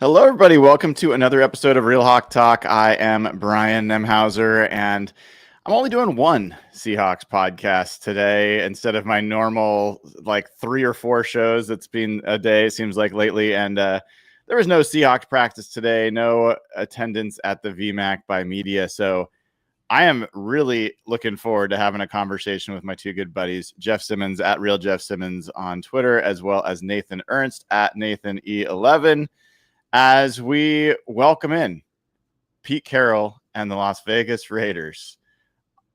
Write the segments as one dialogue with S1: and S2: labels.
S1: Hello, everybody. Welcome to another episode of Real Hawk Talk. I am Brian Nemhauser, and I'm only doing one Seahawks podcast today instead of my normal, 3 or 4 shows. It's been a day, it seems like lately, and there was no Seahawks practice today, no attendance at the VMAC by media, so I am really looking forward to having a conversation with my two good buddies, Jeff Simmons at Real Jeff Simmons on Twitter, as well as Nathan Ernst at Nathan E11. As we welcome in Pete Carroll and the Las Vegas Raiders.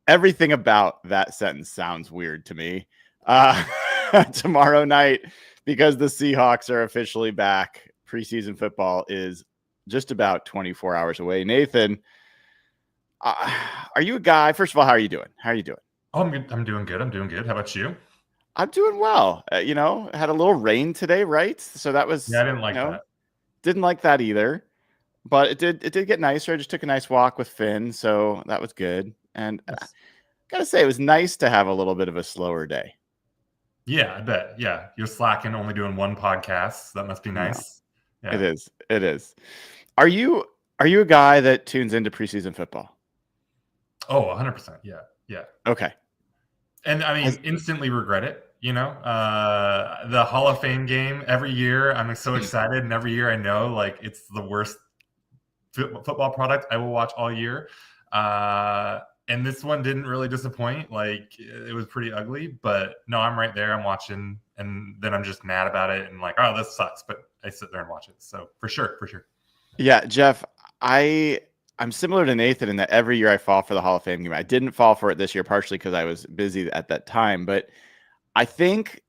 S1: Everything about that sentence sounds weird to me. Tomorrow night, because the Seahawks are officially back, preseason football is just about 24 hours away. Nathan, are you a guy? First of all, how are you doing? How are you doing?
S2: Oh, I'm doing good. How about you?
S1: I'm doing well. Had a little rain today, right? So that was...
S2: Yeah, I didn't like that.
S1: Didn't like that either, but it did get nicer. I just took a nice walk with Finn, so that was good. And gotta say, it was nice to have a little bit of a slower day.
S2: Yeah, I bet. Yeah, you're slacking, only doing one podcast. So that must be nice.
S1: No, yeah. It is. Are you a guy that tunes into preseason football?
S2: Oh, 100%. Yeah.
S1: Okay.
S2: And I mean, instantly regret it. The Hall of Fame game every year, I'm so excited, and every year I know it's the worst football product I will watch all year. And this one didn't really disappoint. It was pretty ugly, but no, I'm right there. I'm watching, and then I'm just mad about it and oh, this sucks. But I sit there and watch it. So for sure.
S1: Yeah, Jeff, I'm similar to Nathan in that every year I fall for the Hall of Fame game. I didn't fall for it this year, partially because I was busy at that time, but I think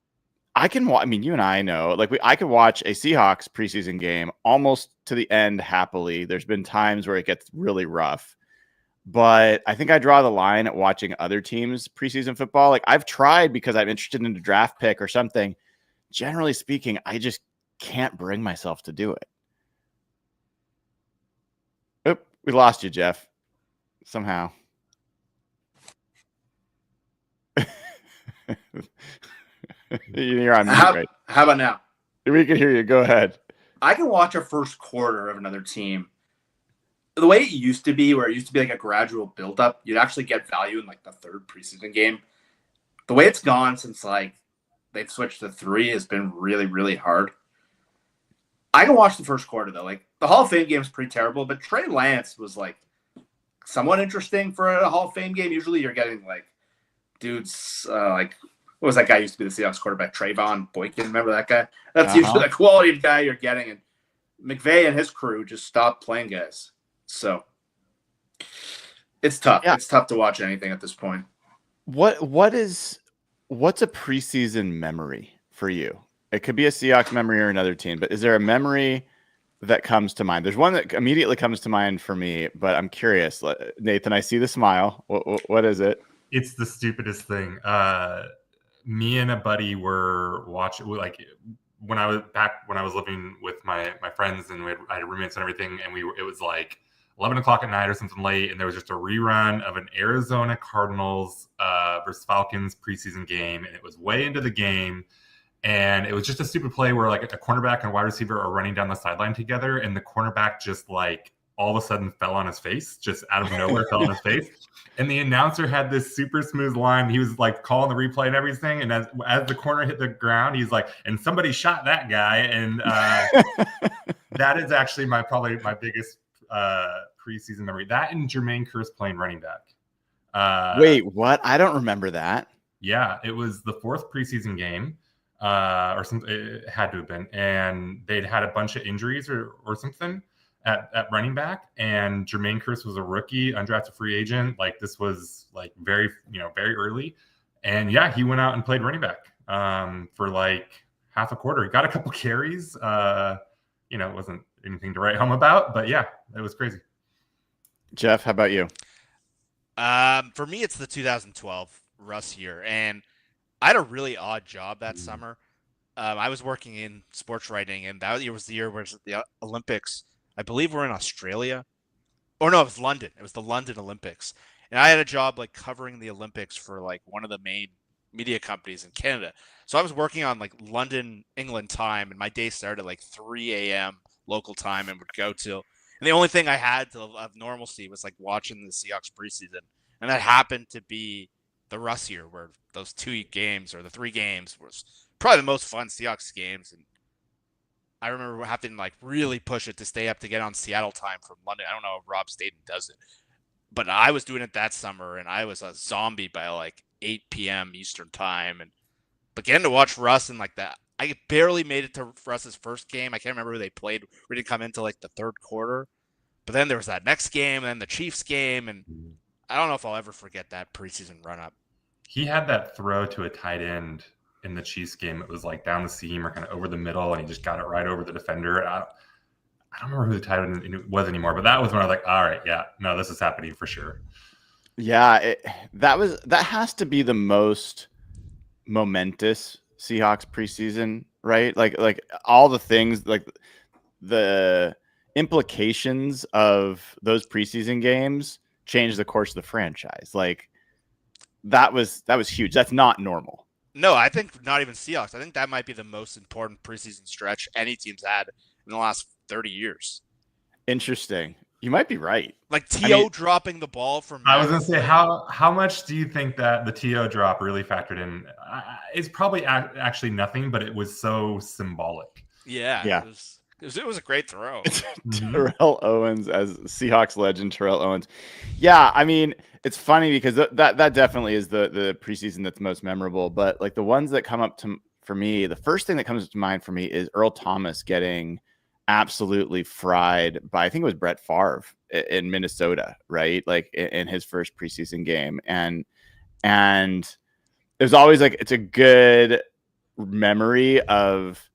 S1: I can. I mean, you and I know, I could watch a Seahawks preseason game almost to the end happily. There's been times where it gets really rough, but I think I draw the line at watching other teams' preseason football. I've tried because I'm interested in a draft pick or something. Generally speaking, I just can't bring myself to do it. Oop, we lost you, Jeff. Somehow. You're on mute, right?
S3: How about now?
S1: We can hear you. Go ahead.
S3: I can watch a first quarter of another team. The way it used to be, where it used to be a gradual buildup, you'd actually get value in the third preseason game. The way it's gone since they've switched to 3 has been really, really hard. I can watch the first quarter though. The Hall of Fame game is pretty terrible, but Trey Lance was somewhat interesting for a Hall of Fame game. Usually you're getting dudes what was that guy used to be the Seahawks quarterback? Trayvon Boykin. Remember that guy? That's usually the quality of guy you're getting. And McVay and his crew just stopped playing guys. So it's tough. Yeah. It's tough to watch anything at this point.
S1: What's a preseason memory for you? It could be a Seahawks memory or another team, but is there a memory that comes to mind? There's one that immediately comes to mind for me, but I'm curious. Nathan, I see the smile. What is it?
S2: It's the stupidest thing. Me and a buddy were watching, when I was living with my friends, and I had roommates and everything, and it was 11 o'clock at night or something late, and there was just a rerun of an Arizona Cardinals versus Falcons preseason game, and it was way into the game, and it was just a stupid play where a cornerback and wide receiver are running down the sideline together, and the cornerback just all of a sudden fell on his face, just out of nowhere fell on his face. And the announcer had this super smooth line. He was calling the replay and everything. And as the corner hit the ground, he's and somebody shot that guy. And that is actually probably my biggest preseason memory. That and Jermaine Kearse playing running back.
S1: Wait, what? I don't remember that.
S2: Yeah, it was the 4th preseason game. Or something. It had to have been. And they'd had a bunch of injuries or something at running back, and Jermaine Kearse was a rookie, undrafted free agent. This was very early, and yeah, he went out and played running back for half a quarter. He got a couple carries. It wasn't anything to write home about, but yeah, it was crazy.
S1: Jeff, how about you?
S4: For me, it's the 2012 Russ year, and I had a really odd job that summer. I was working in sports writing, and that year was the year where the Olympics, I believe, were in Australia. Or no, it was London. It was the London Olympics. And I had a job covering the Olympics for one of the main media companies in Canada. So I was working on London, England time, and my day started at 3 a.m. local time and would go to. And the only thing I had to have normalcy was like watching the Seahawks preseason, and that happened to be the Russ year, where those 2 games or the 3 games was probably the most fun Seahawks games. And I remember having to like really push it to stay up to get on Seattle time from London. I don't know if Rob Staten does it, but I was doing it that summer, and I was a zombie by like 8 p.m. Eastern time. But getting to watch Russ and like that, I barely made it to Russ's first game. I can't remember who they played. We didn't come into like the third quarter, but then there was that next game, and then the Chiefs game, and I don't know if I'll ever forget that preseason run up.
S2: He had that throw to a tight end in the Chiefs game. It was like down the seam or kind of over the middle, and he just got it right over the defender. I don't remember who the tight end was anymore, but that was when I was like, all right, yeah, no, this is happening for sure.
S1: Yeah, that has to be the most momentous Seahawks preseason, right? Like all the things, like the implications of those preseason games changed the course of the franchise. Like that was huge. That's not normal.
S4: No, I think not even Seahawks. I think that might be the most important preseason stretch any team's had in the last 30 years.
S1: Interesting. You might be right.
S4: Like T.O. dropping the ball from.
S2: I was going to say, how much do you think that the T.O. drop really factored in? It's probably actually nothing, but it was so symbolic.
S4: Yeah. It was a great throw.
S1: Terrell Owens as Seahawks legend, Terrell Owens. Yeah, I mean, it's funny because that definitely is the preseason that's most memorable. But like the ones that come up for me, the first thing that comes to mind for me is Earl Thomas getting absolutely fried by, I think it was Brett Favre in Minnesota, right? Like in his first preseason game. And it was always like, it's a good memory of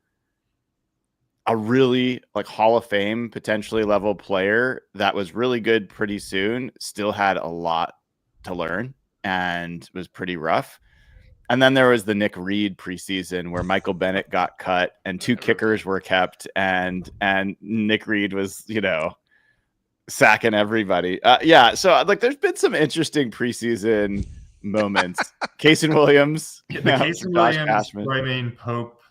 S1: a really like Hall of Fame potentially level player that was really good pretty soon, still had a lot to learn and was pretty rough. And then there was the Nick Reed preseason where Michael Bennett got cut and 2 kickers were kept, and Nick Reed was, sacking everybody. So like there's been some interesting preseason moments. Casey Williams,
S2: the Casey Williams, Roymaine Pope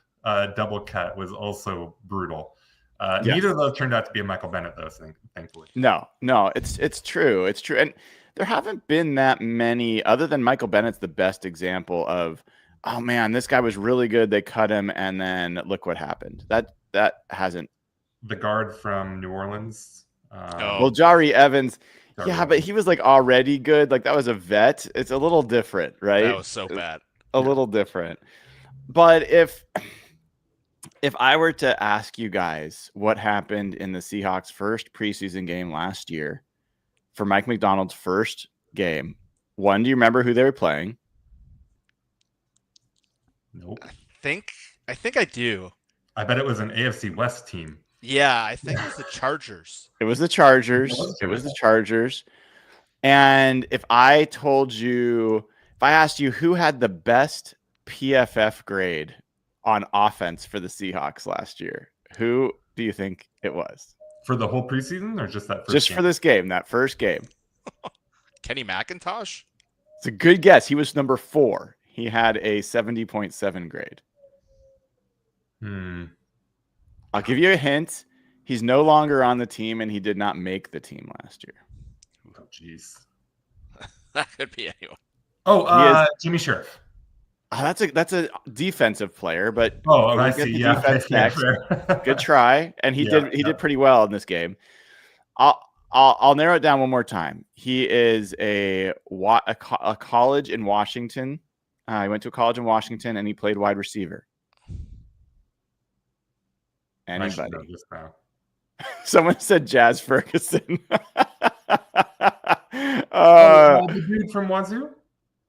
S2: double cut was also brutal. Yes. Neither of those turned out to be a Michael Bennett, though, thankfully.
S1: No, it's true. It's true. And there haven't been that many, other than Michael Bennett's the best example of, oh man, this guy was really good. They cut him, and then look what happened. That hasn't.
S2: The guard from New Orleans.
S1: Well, Jari Evans. Yeah, but he was like already good. Like that was a vet. It's a little different, right?
S4: That was so bad.
S1: A little different. But if I were to ask you guys what happened in the Seahawks' first preseason game last year for Mike McDonald's first game, one, do you remember who they were playing?
S2: Nope.
S4: I think I do.
S2: I bet it was an AFC West team.
S4: Yeah, I think it was the Chargers.
S1: It was the Chargers. And if I asked you who had the best PFF grade on offense for the Seahawks last year, who do you think it was?
S2: For the whole preseason or just that first
S1: Just
S2: game?
S1: for this game, that first game.
S4: Kenny McIntosh?
S1: It's a good guess. He was number 4. He had a 70.7 grade. I'll give you a hint. He's no longer on the team, and he did not make the team last year.
S2: Oh, jeez.
S4: That could be anyone.
S2: Oh, Jimmy Sheriff.
S1: That's a defensive player, but
S2: I see. Yeah,
S1: next. Good try, and he did pretty well in this game. I'll narrow it down one more time. He is a college in Washington. He went to a college in Washington, and he played wide receiver. Anybody? Someone said Jazz Ferguson.
S2: The dude from Wazoo?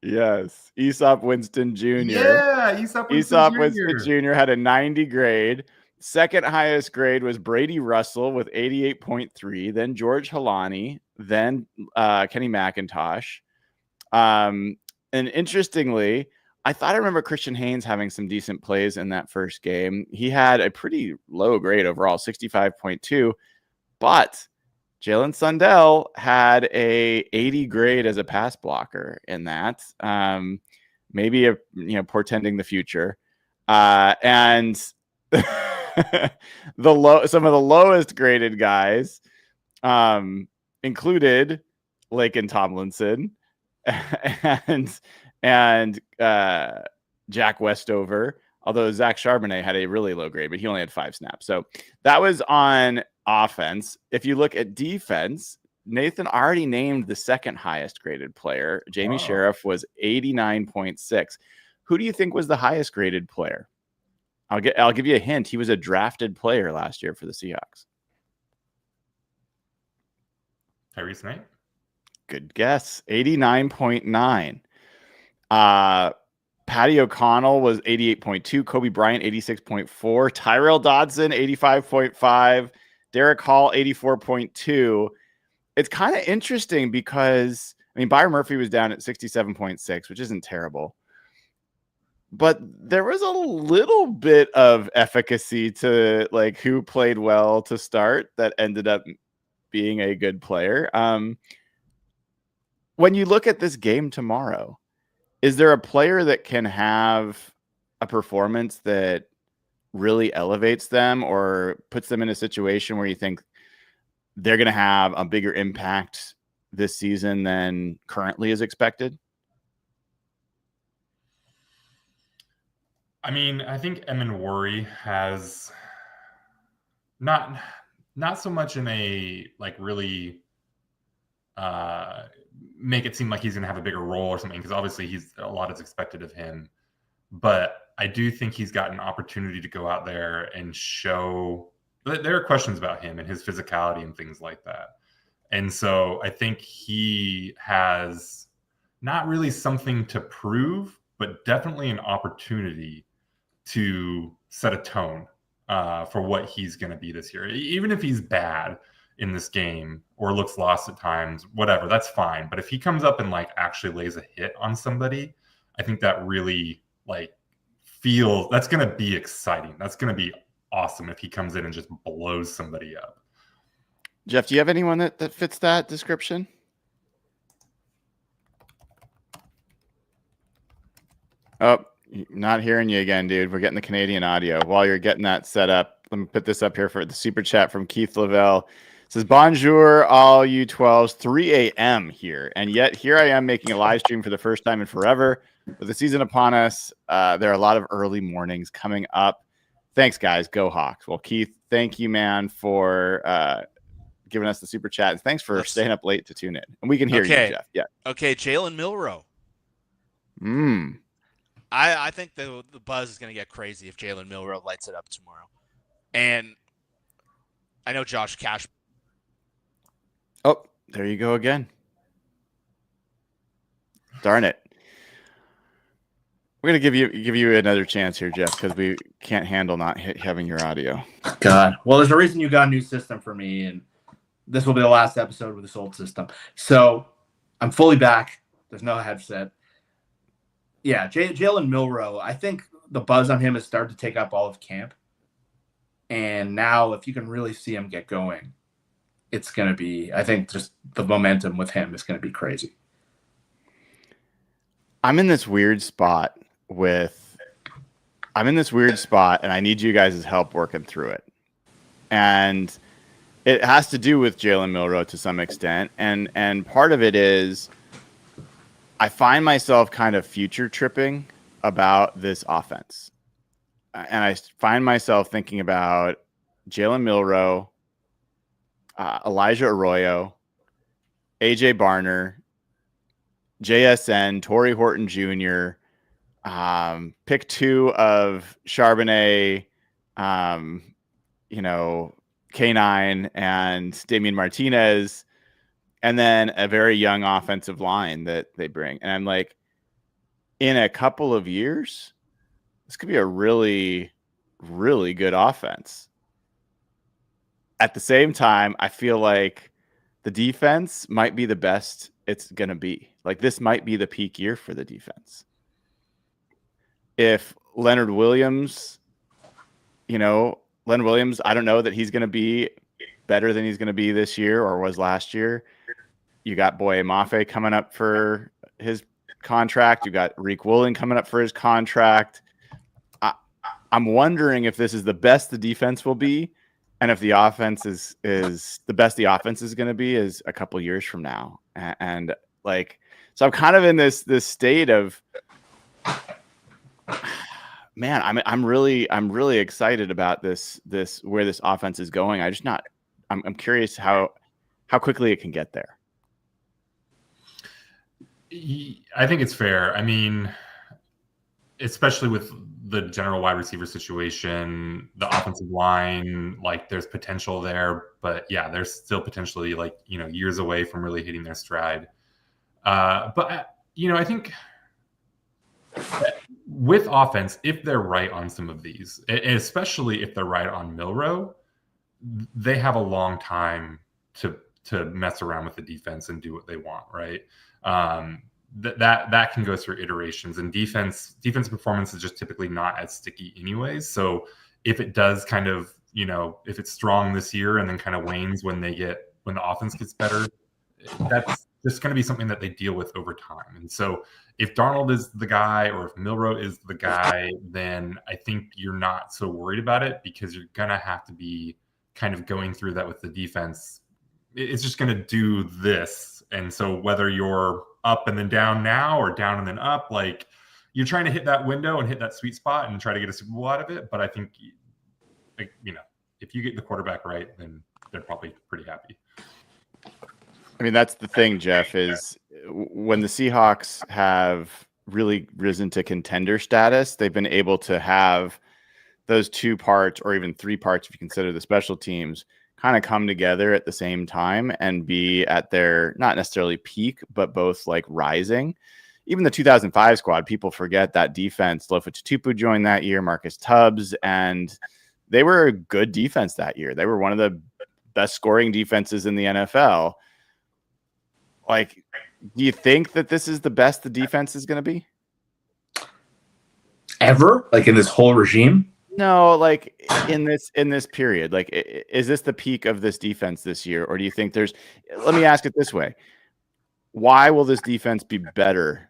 S1: Yes. Aesop Winston Jr.
S2: Yeah, Aesop
S1: Winston Jr. had a 90 grade. Second highest grade was Brady Russell with 88.3, then George Halani, then Kenny McIntosh. And interestingly, I thought I remember Christian Haynes having some decent plays in that first game. He had a pretty low grade overall, 65.2, but Jalen Sundell had a 80 grade as a pass blocker in that. Maybe portending the future. And some of the lowest graded guys included Laken Tomlinson and Jack Westover. Although Zach Charbonnet had a really low grade, but he only had 5 snaps. So that was on offense. If you look at defense, Nathan already named the second highest graded player. Jamie Sheriff was 89.6. Who do you think was the highest graded player? I'll give you a hint. He was a drafted player last year for the Seahawks.
S2: Tyrese Knight?
S1: Good guess. 89.9. Patty O'Connell was 88.2. Kobe Bryant, 86.4. Tyrell Dodson, 85.5. Derek Hall, 84.2. It's kind of interesting because, Byron Murphy was down at 67.6, which isn't terrible. But there was a little bit of efficacy to like who played well to start that ended up being a good player. When you look at this game tomorrow, is there a player that can have a performance that really elevates them or puts them in a situation where you think they're going to have a bigger impact this season than currently is expected?
S2: I think Emin Worry has not so much in a like really make it seem like he's going to have a bigger role or something, because obviously a lot is expected of him. But I do think he's got an opportunity to go out there and show. There are questions about him and his physicality and things like that. And so I think he has not really something to prove, but definitely an opportunity to set a tone for what he's going to be this year. Even if he's bad in this game or looks lost at times, whatever, that's fine. But if he comes up and like actually lays a hit on somebody, I think that really that's going to be exciting. That's going to be awesome if he comes in and just blows somebody up.
S1: Jeff, do you have anyone that fits that description? Oh, not hearing you again, dude. We're getting the Canadian audio. While you're getting that set up, let me put this up here for the super chat from Keith Lavelle. It says, bonjour, all U12s, 3 a.m. here. And yet here I am making a live stream for the first time in forever. With the season upon us, there are a lot of early mornings coming up. Thanks, guys. Go Hawks. Well, Keith, thank you, man, for giving us the super chat. And thanks for staying up late to tune in. And we can hear you, Jeff. Yeah.
S4: Okay, Jalen Milroe. I think the buzz is going to get crazy if Jalen Milroe lights it up tomorrow. And I know Josh Cash.
S1: Oh, there you go again. Darn it. We're going to give you another chance here, Jeff, because we can't handle not having your audio.
S3: God. Well, there's a reason you got a new system for me, and this will be the last episode with this old system. So I'm fully back. There's no headset. Yeah, Jalen Milroe, I think the buzz on him has started to take up all of camp. And now if you can really see him get going, it's going to be, I think just the momentum with him is going to be crazy.
S1: I'm in this weird spot and I need you guys' help working through it. And it has to do with Jalen Milroe to some extent. And part of it is I find myself kind of future tripping about this offense. And I find myself thinking about Jalen Milroe, Elijah Arroyo, AJ Barner, JSN, Torrey Horton Jr., pick 2 of Charbonnet, K9 and Damian Martinez, and then a very young offensive line that they bring. And I'm like, in a couple of years, this could be a really, really good offense. At the same time, I feel like the defense might be the best it's going to be. Like, this might be the peak year for the defense. If Leonard Williams, I don't know that he's going to be better than he's going to be this year or was last year. You got Boye Mafe coming up for his contract. You got Reek Woolen coming up for his contract. I'm wondering if this is the best the defense will be, and if the offense is the best the offense is going to be is a couple years from now. And like, so I'm kind of in this state of, man, I'm really excited about this where this offense is going. I'm curious how quickly it can get there.
S2: I think it's fair. I mean, especially with the general wide receiver situation, the offensive line, like there's potential there, but yeah, there's still potentially like, years away from really hitting their stride. But I think with offense, if they're right on some of these, and especially if they're right on Milroe, they have a long time to mess around with the defense and do what they want, right? That can go through iterations, and defense performance is just typically not as sticky anyways. So if it does kind of, if it's strong this year and then kind of wanes when the offense gets better, that's just going to be something that they deal with over time. And so if Darnold is the guy or if Milroe is the guy, then I think you're not so worried about it, because you're going to have to be kind of going through that with the defense. It's just going to do this. And so whether you're up and then down now or down and then up, like you're trying to hit that window and hit that sweet spot and try to get a Super Bowl out of it. But I think, if you get the quarterback right, then they're probably pretty happy.
S1: I mean, that's the thing, Jeff, is when the Seahawks have really risen to contender status, they've been able to have those two parts, or even three parts, if you consider the special teams, kind of come together at the same time and be at their, not necessarily peak, but both like rising. Even the 2005 squad, people forget that defense. Lofa Tupu joined that year, Marcus Tubbs, and they were a good defense that year. They were one of the best scoring defenses in the NFL. Like, do you think that this is the best the defense is going to be?
S3: Ever? Like in this whole regime?
S1: No, like in this period, like, is this the peak of this defense this year? Or do you think let me ask it this way. Why will this defense be better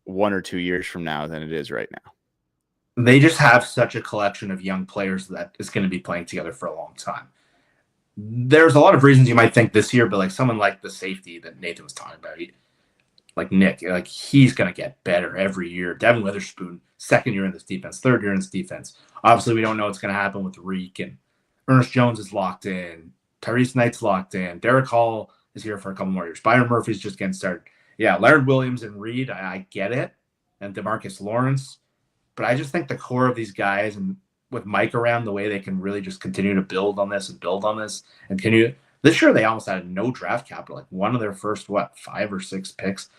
S1: 1 or 2 years from now than it is right now?
S3: They just have such a collection of young players that is going to be playing together for a long time. There's a lot of reasons you might think this year, but like someone like the safety that Nathan was talking about, like Nick, like he's going to get better every year. Devin Witherspoon, second year in this defense, third year in this defense. Obviously, we don't know what's going to happen with Reek, and Ernest Jones is locked in. Tyrese Knight's locked in. Derek Hall is here for a couple more years. Byron Murphy's just getting started. Yeah, Leonard Williams and Reed, I get it, and DeMarcus Lawrence. But I just think the core of these guys, and with Mike around, the way they can really just continue to build on this and continue. This year, they almost had no draft capital, like one of their first, 5 or 6 picks.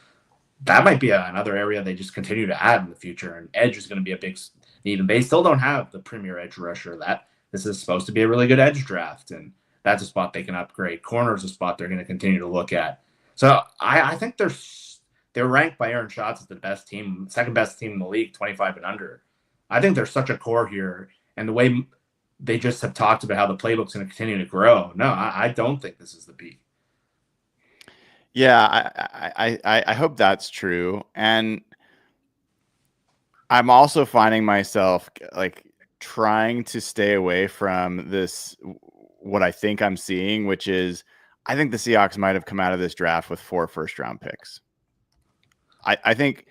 S3: That might be another area they just continue to add in the future. And edge is going to be a big need. And they still don't have the premier edge rusher. This is supposed to be a really good edge draft. And that's a spot they can upgrade. Corner is a spot they're going to continue to look at. So I think they're ranked by Aaron Schatz as the best team, second best team in the league, 25 and under. I think there's such a core here. And the way they just have talked about how the playbook's going to continue to grow. No, I don't think this is the peak.
S1: Yeah, I hope that's true. And I'm also finding myself like trying to stay away from this, what I think I'm seeing, which is I think the Seahawks might have come out of this draft with 4 first-round picks. I think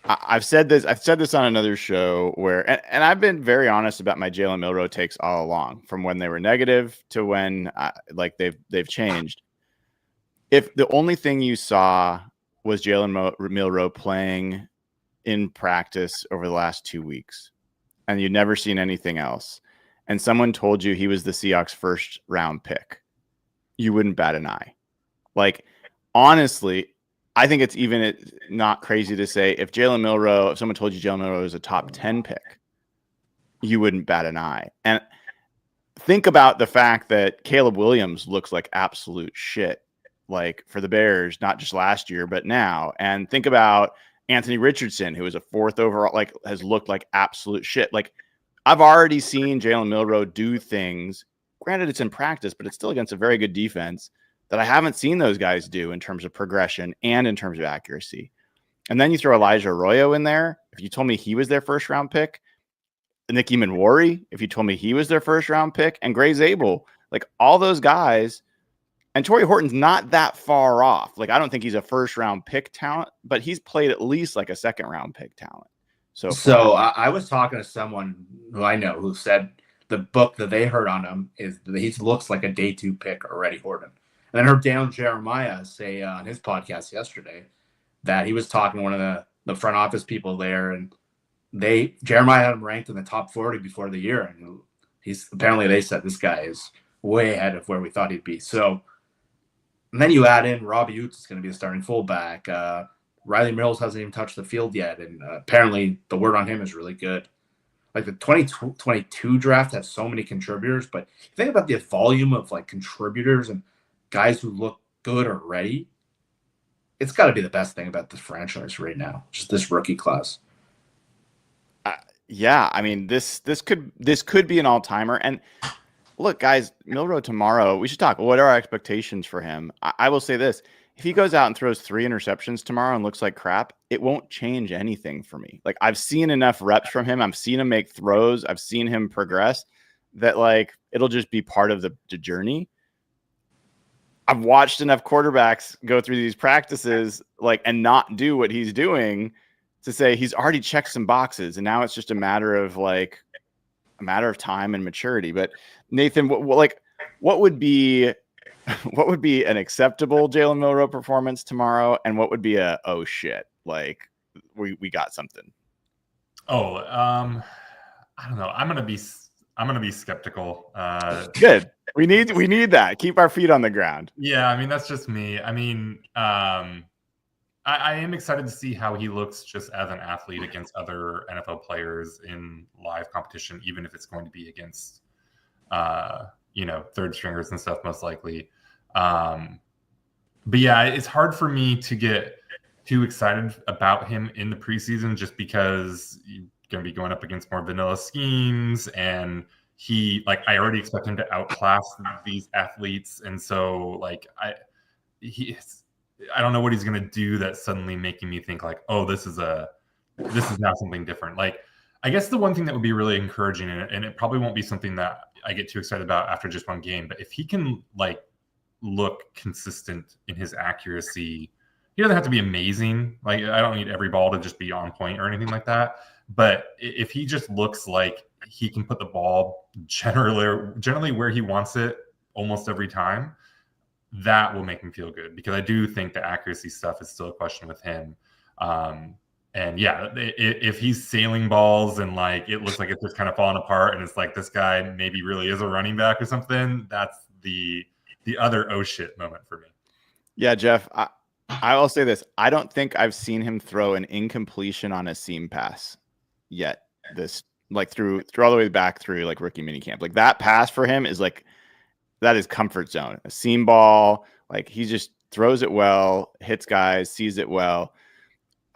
S1: I've said this on another show where, and I've been very honest about my Jalen Milroe takes all along, from when they were negative to when they've changed. If the only thing you saw was Jalen Milroe playing in practice over the last 2 weeks, and you'd never seen anything else, and someone told you he was the Seahawks' first round pick, you wouldn't bat an eye. Like, honestly, I think it's even not crazy to say if someone told you Jalen Milroe was a top 10 pick, you wouldn't bat an eye. And think about the fact that Caleb Williams looks like absolute shit, like for the Bears, not just last year, but now. And think about Anthony Richardson, who was a 4th overall, like has looked like absolute shit. Like, I've already seen Jalen Milroe do things. Granted, it's in practice, but it's still against a very good defense that I haven't seen those guys do in terms of progression and in terms of accuracy. And then you throw Elijah Arroyo in there. If you told me he was their first round pick, Nicky Manwari, if you told me he was their first round pick, and Gray Zabel, like all those guys, and Torrey Horton's not that far off. Like I don't think he's a first round pick talent, but he's played at least like a second round pick talent.
S3: So I was talking to someone who I know who said the book that they heard on him is that he looks like a day 2 pick already, Horton. And then I heard Dan Jeremiah say on his podcast yesterday that he was talking to one of the front office people there, and Jeremiah had him ranked in the top 40 before the year, and they said this guy is way ahead of where we thought he'd be. So, and then you add in Robbie Utes is going to be the starting fullback. Riley Mills hasn't even touched the field yet, and apparently the word on him is really good. Like the 2022 draft has so many contributors, but think about the volume of like contributors and guys who look good already. It's got to be the best thing about this franchise right now, just this rookie class.
S1: Yeah, I mean this could be an all-timer. And look, guys, Milroe tomorrow, we should talk. What are our expectations for him? I will say this. If he goes out and throws 3 interceptions tomorrow and looks like crap, it won't change anything for me. Like I've seen enough reps from him. I've seen him make throws. I've seen him progress that like it'll just be part of the journey. I've watched enough quarterbacks go through these practices like and not do what he's doing to say he's already checked some boxes, and now it's just a matter of time and maturity. But Nathan, what would be an acceptable Jalen Milroe performance tomorrow, and what would be a oh shit, like we got something?
S2: I don't know. I'm gonna be skeptical.
S1: Good. We need that. Keep our feet on the ground.
S2: Yeah, I mean that's just me. I mean, I am excited to see how he looks just as an athlete against other NFL players in live competition, even if it's going to be against third stringers and stuff, most likely. But yeah, it's hard for me to get too excited about him in the preseason just because you're going to be going up against more vanilla schemes, and I already expect him to outclass these athletes. And so I don't know what he's going to do that's suddenly making me think like, oh, this is now something different. Like, I guess the one thing that would be really encouraging, and it probably won't be something that I get too excited about after just one game, but if he can look consistent in his accuracy, he doesn't have to be amazing. Like, I don't need every ball to just be on point or anything like that. But if he just looks like he can put the ball generally where he wants it almost every time, that will make him feel good, because I do think the accuracy stuff is still a question with him. And yeah, if he's sailing balls and it looks like it's just kind of falling apart, and it's like this guy maybe really is a running back or something, that's the other oh shit moment for me.
S1: Yeah, Jeff, I will say this. I don't think I've seen him throw an incompletion on a seam pass yet. This through all the way back through rookie minicamp. Like that pass for him is that is comfort zone. A seam ball, he just throws it well, hits guys, sees it well.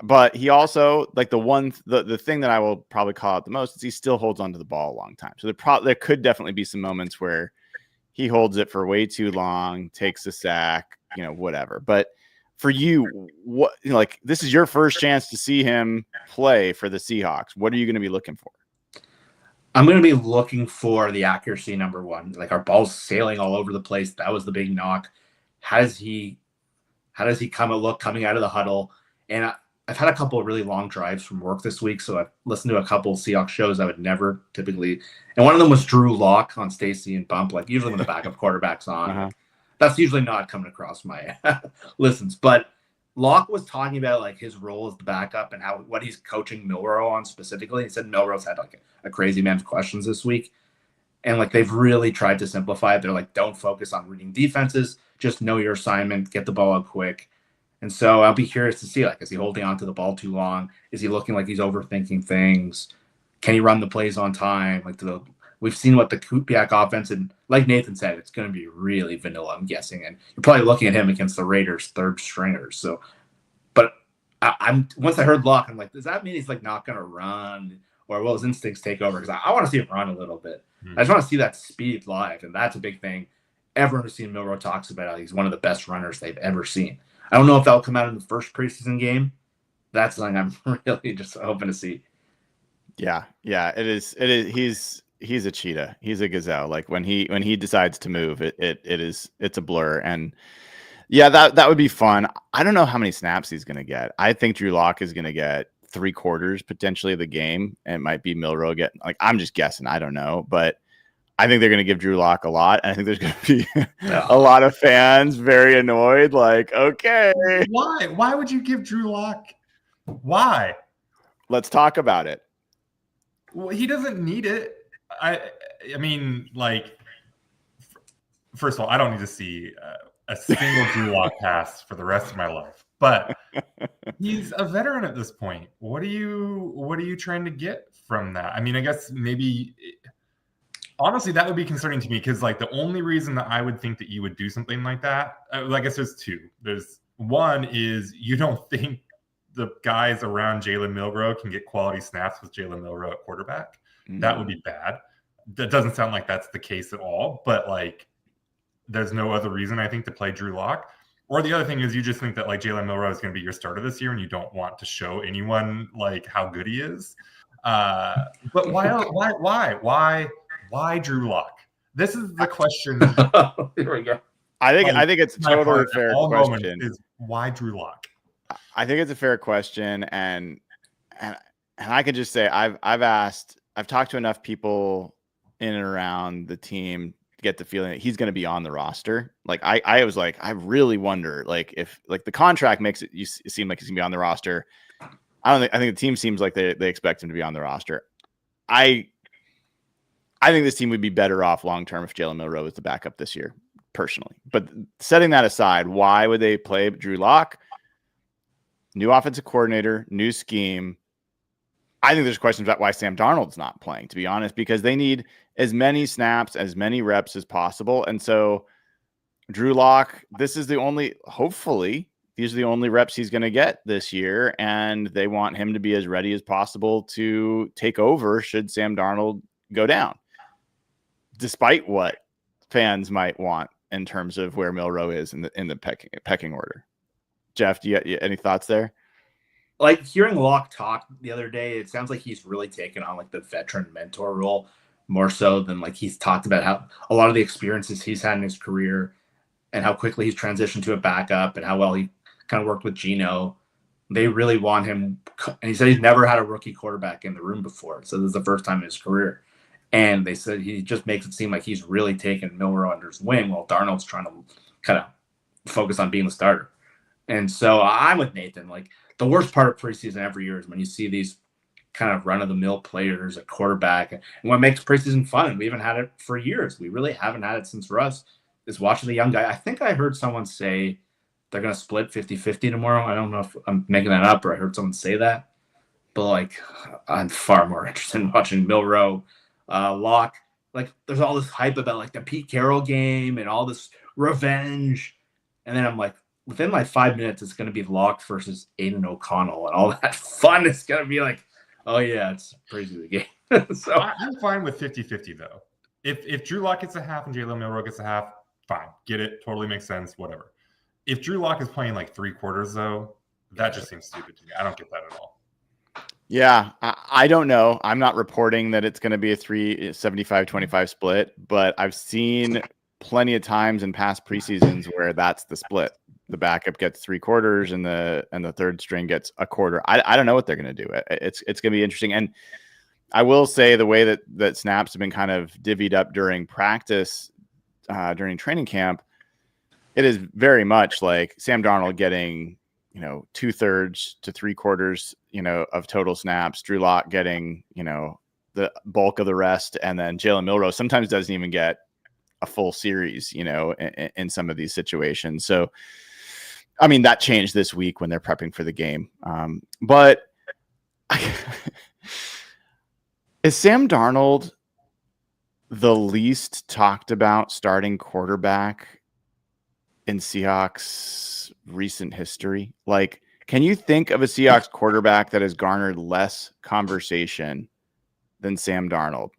S1: But he also the thing that I will probably call out the most is he still holds onto the ball a long time. So there could definitely be some moments where he holds it for way too long, takes a sack, whatever. But for you, this is your first chance to see him play for the Seahawks. What are you going to be looking for?
S3: I'm going to be looking for the accuracy, number one. Our ball's sailing all over the place. That was the big knock. How does he coming out of the huddle? And I've had a couple of really long drives from work this week, so I've listened to a couple of Seahawks shows I would never typically. And one of them was Drew Lock on Stacy and Bump. Usually when the backup quarterback's on, that's usually not coming across my listens. But Locke was talking about his role as the backup and what he's coaching Milroe on specifically. He said Milroe's had a crazy amount of questions this week, and they've really tried to simplify it. They're don't focus on reading defenses, just know your assignment, get the ball out quick. And so I'll be curious to see is he holding on to the ball too long? Is he looking like he's overthinking things? Can he run the plays on time? We've seen what the Kupiak offense, and like Nathan said, it's going to be really vanilla, I'm guessing. And you're probably looking at him against the Raiders' third stringers. So, but once I heard Locke, I'm does that mean he's not going to run, or will his instincts take over? Because I want to see him run a little bit. I just want to see that speed live, and that's a big thing. Everyone who's seen Milroe talks about he's one of the best runners they've ever seen. I don't know if that'll come out in the first preseason game. That's something I'm really just hoping to see.
S1: Yeah, it is. He's a cheetah. He's a gazelle. Like when he decides to move, it's a blur. And yeah, that would be fun. I don't know how many snaps he's going to get. I think Drew Lock is going to get 3/4 potentially of the game, and it might be Milroe getting, like, I'm just guessing. I don't know, but I think they're going to give Drew Lock a lot. And I think there's going to be a lot of fans very annoyed. Like, okay,
S2: why would you give Drew Lock? Why?
S1: Let's talk about it.
S2: Well, he doesn't need it. I mean, like, first of all, I don't need to see a single Drew Lock pass for the rest of my life. But he's a veteran at this point. What are you trying to get from that? I mean, I guess maybe honestly that would be concerning to me, because like the only reason that I would think that you would do something like that, I guess there's two. There's one is you don't think the guys around Jalen Milroe can get quality snaps with Jalen Milroe at quarterback. That would be bad. That doesn't sound like that's the case at all, but like there's no other reason I think to play Drew Lock. Or the other thing is you just think that like Jalen Milroe is going to be your starter this year and you don't want to show anyone like how good he is. But why Drew Lock? This is the question.
S3: Here we go.
S1: I think it's a totally fair question.
S2: Is why Drew Lock?
S1: I think it's a fair question, and I could just say I've talked to enough people in and around the team to get the feeling that he's going to be on the roster. Like I was like, I really wonder, like, if like the contract makes it seem like he's going to be on the roster. I think the team seems like they expect him to be on the roster. I think this team would be better off long term if Jalen Milroe was the backup this year, personally. But setting that aside, why would they play Drew Lock? New offensive coordinator, new scheme. I think there's questions about why Sam Darnold's not playing, to be honest, because they need as many snaps, as many reps as possible. And so Drew Lock, hopefully, these are the only reps he's going to get this year. And they want him to be as ready as possible to take over should Sam Darnold go down, despite what fans might want in terms of where Milroe is in the pecking order. Jeff, do you any thoughts there?
S3: Like hearing Locke talk the other day, it sounds like he's really taken on like the veteran mentor role more so than like he's talked about how a lot of the experiences he's had in his career and how quickly he's transitioned to a backup and how well he kind of worked with Geno. They really want him. And he said he's never had a rookie quarterback in the room before. So this is the first time in his career. And they said he just makes it seem like he's really taken Milroe under his wing while Darnold's trying to kind of focus on being the starter. And so I'm with Nathan. Like the worst part of preseason every year is when you see these kind of run-of-the-mill players at quarterback. And what makes preseason fun, and we haven't had it for years. We really haven't had it since Russ, is watching the young guy. I think I heard someone say they're going to split 50-50 tomorrow. I don't know if I'm making that up or I heard someone say that. But, like, I'm far more interested in watching Milroe, Locke. Like, there's all this hype about, like, the Pete Carroll game and all this revenge. And then I'm like, within like 5 minutes, it's going to be Locke versus Aiden O'Connell and all that fun. It's going to be like, oh, yeah, it's crazy the game. So
S2: I'm fine with 50-50, though. If Drew Lock gets a half and Jalen Milroe gets a half, fine. Get it. Totally makes sense. Whatever. If Drew Lock is playing like 3/4, though, that just seems stupid to me. I don't get that at all.
S1: Yeah, I don't know. I'm not reporting that it's going to be a 75-25 split, but I've seen plenty of times in past preseasons where that's the split. The backup gets 3/4 and the third string gets a quarter. I don't know what they're going to do. It's going to be interesting. And I will say the way that snaps have been kind of divvied up during practice, during training camp, it is very much like Sam Darnold getting, 2/3 to 3/4, of total snaps. Drew Lock getting, the bulk of the rest. And then Jalen Milroe sometimes doesn't even get a full series, in some of these situations. So, I mean, that changed this week when they're prepping for the game. But is Sam Darnold the least talked about starting quarterback in Seahawks recent history? Like, can you think of a Seahawks quarterback that has garnered less conversation than Sam Darnold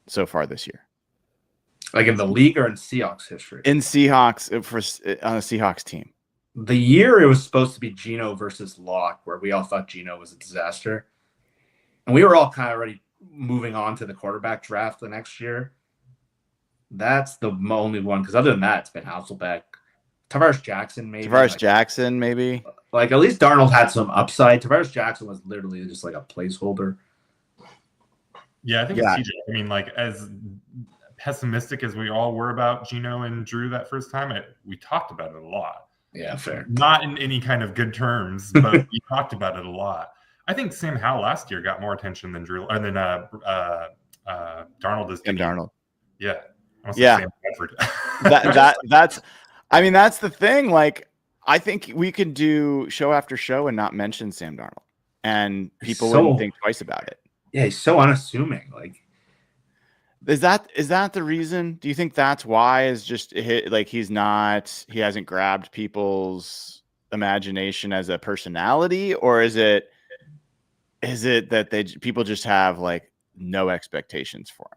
S1: so far this year?
S3: like in the league or in Seahawks history?
S1: In Seahawks, on a Seahawks team.
S3: The year it was supposed to be Geno versus Locke, where we all thought Geno was a disaster. and we were all kind of already moving on to the quarterback draft the next year. That's the only one, because other than that, it's been Hasselbeck, Tavares Jackson, maybe.
S1: Tavares Jackson, maybe.
S3: Like, at least Darnold had some upside. Tavares Jackson was literally just like a placeholder.
S2: Yeah, I think CJ, I mean, like, as pessimistic as we all were about Geno and Drew that first time, we talked about it a lot.
S3: Yeah, fair.
S2: Not in any kind of good terms, but we talked about it a lot. I think Sam Howell last year got more attention than Drew, or than Darnold is.
S1: Sam Darnold.
S2: Yeah.
S1: Yeah. That's the thing. Like, I think we could do show after show and not mention Sam Darnold, and people wouldn't think twice about it.
S3: Yeah, he's so unassuming. Like,
S1: is that the reason? Do you think that's why? Is just like he hasn't grabbed people's imagination as a personality, or is it that people just have like no expectations for him?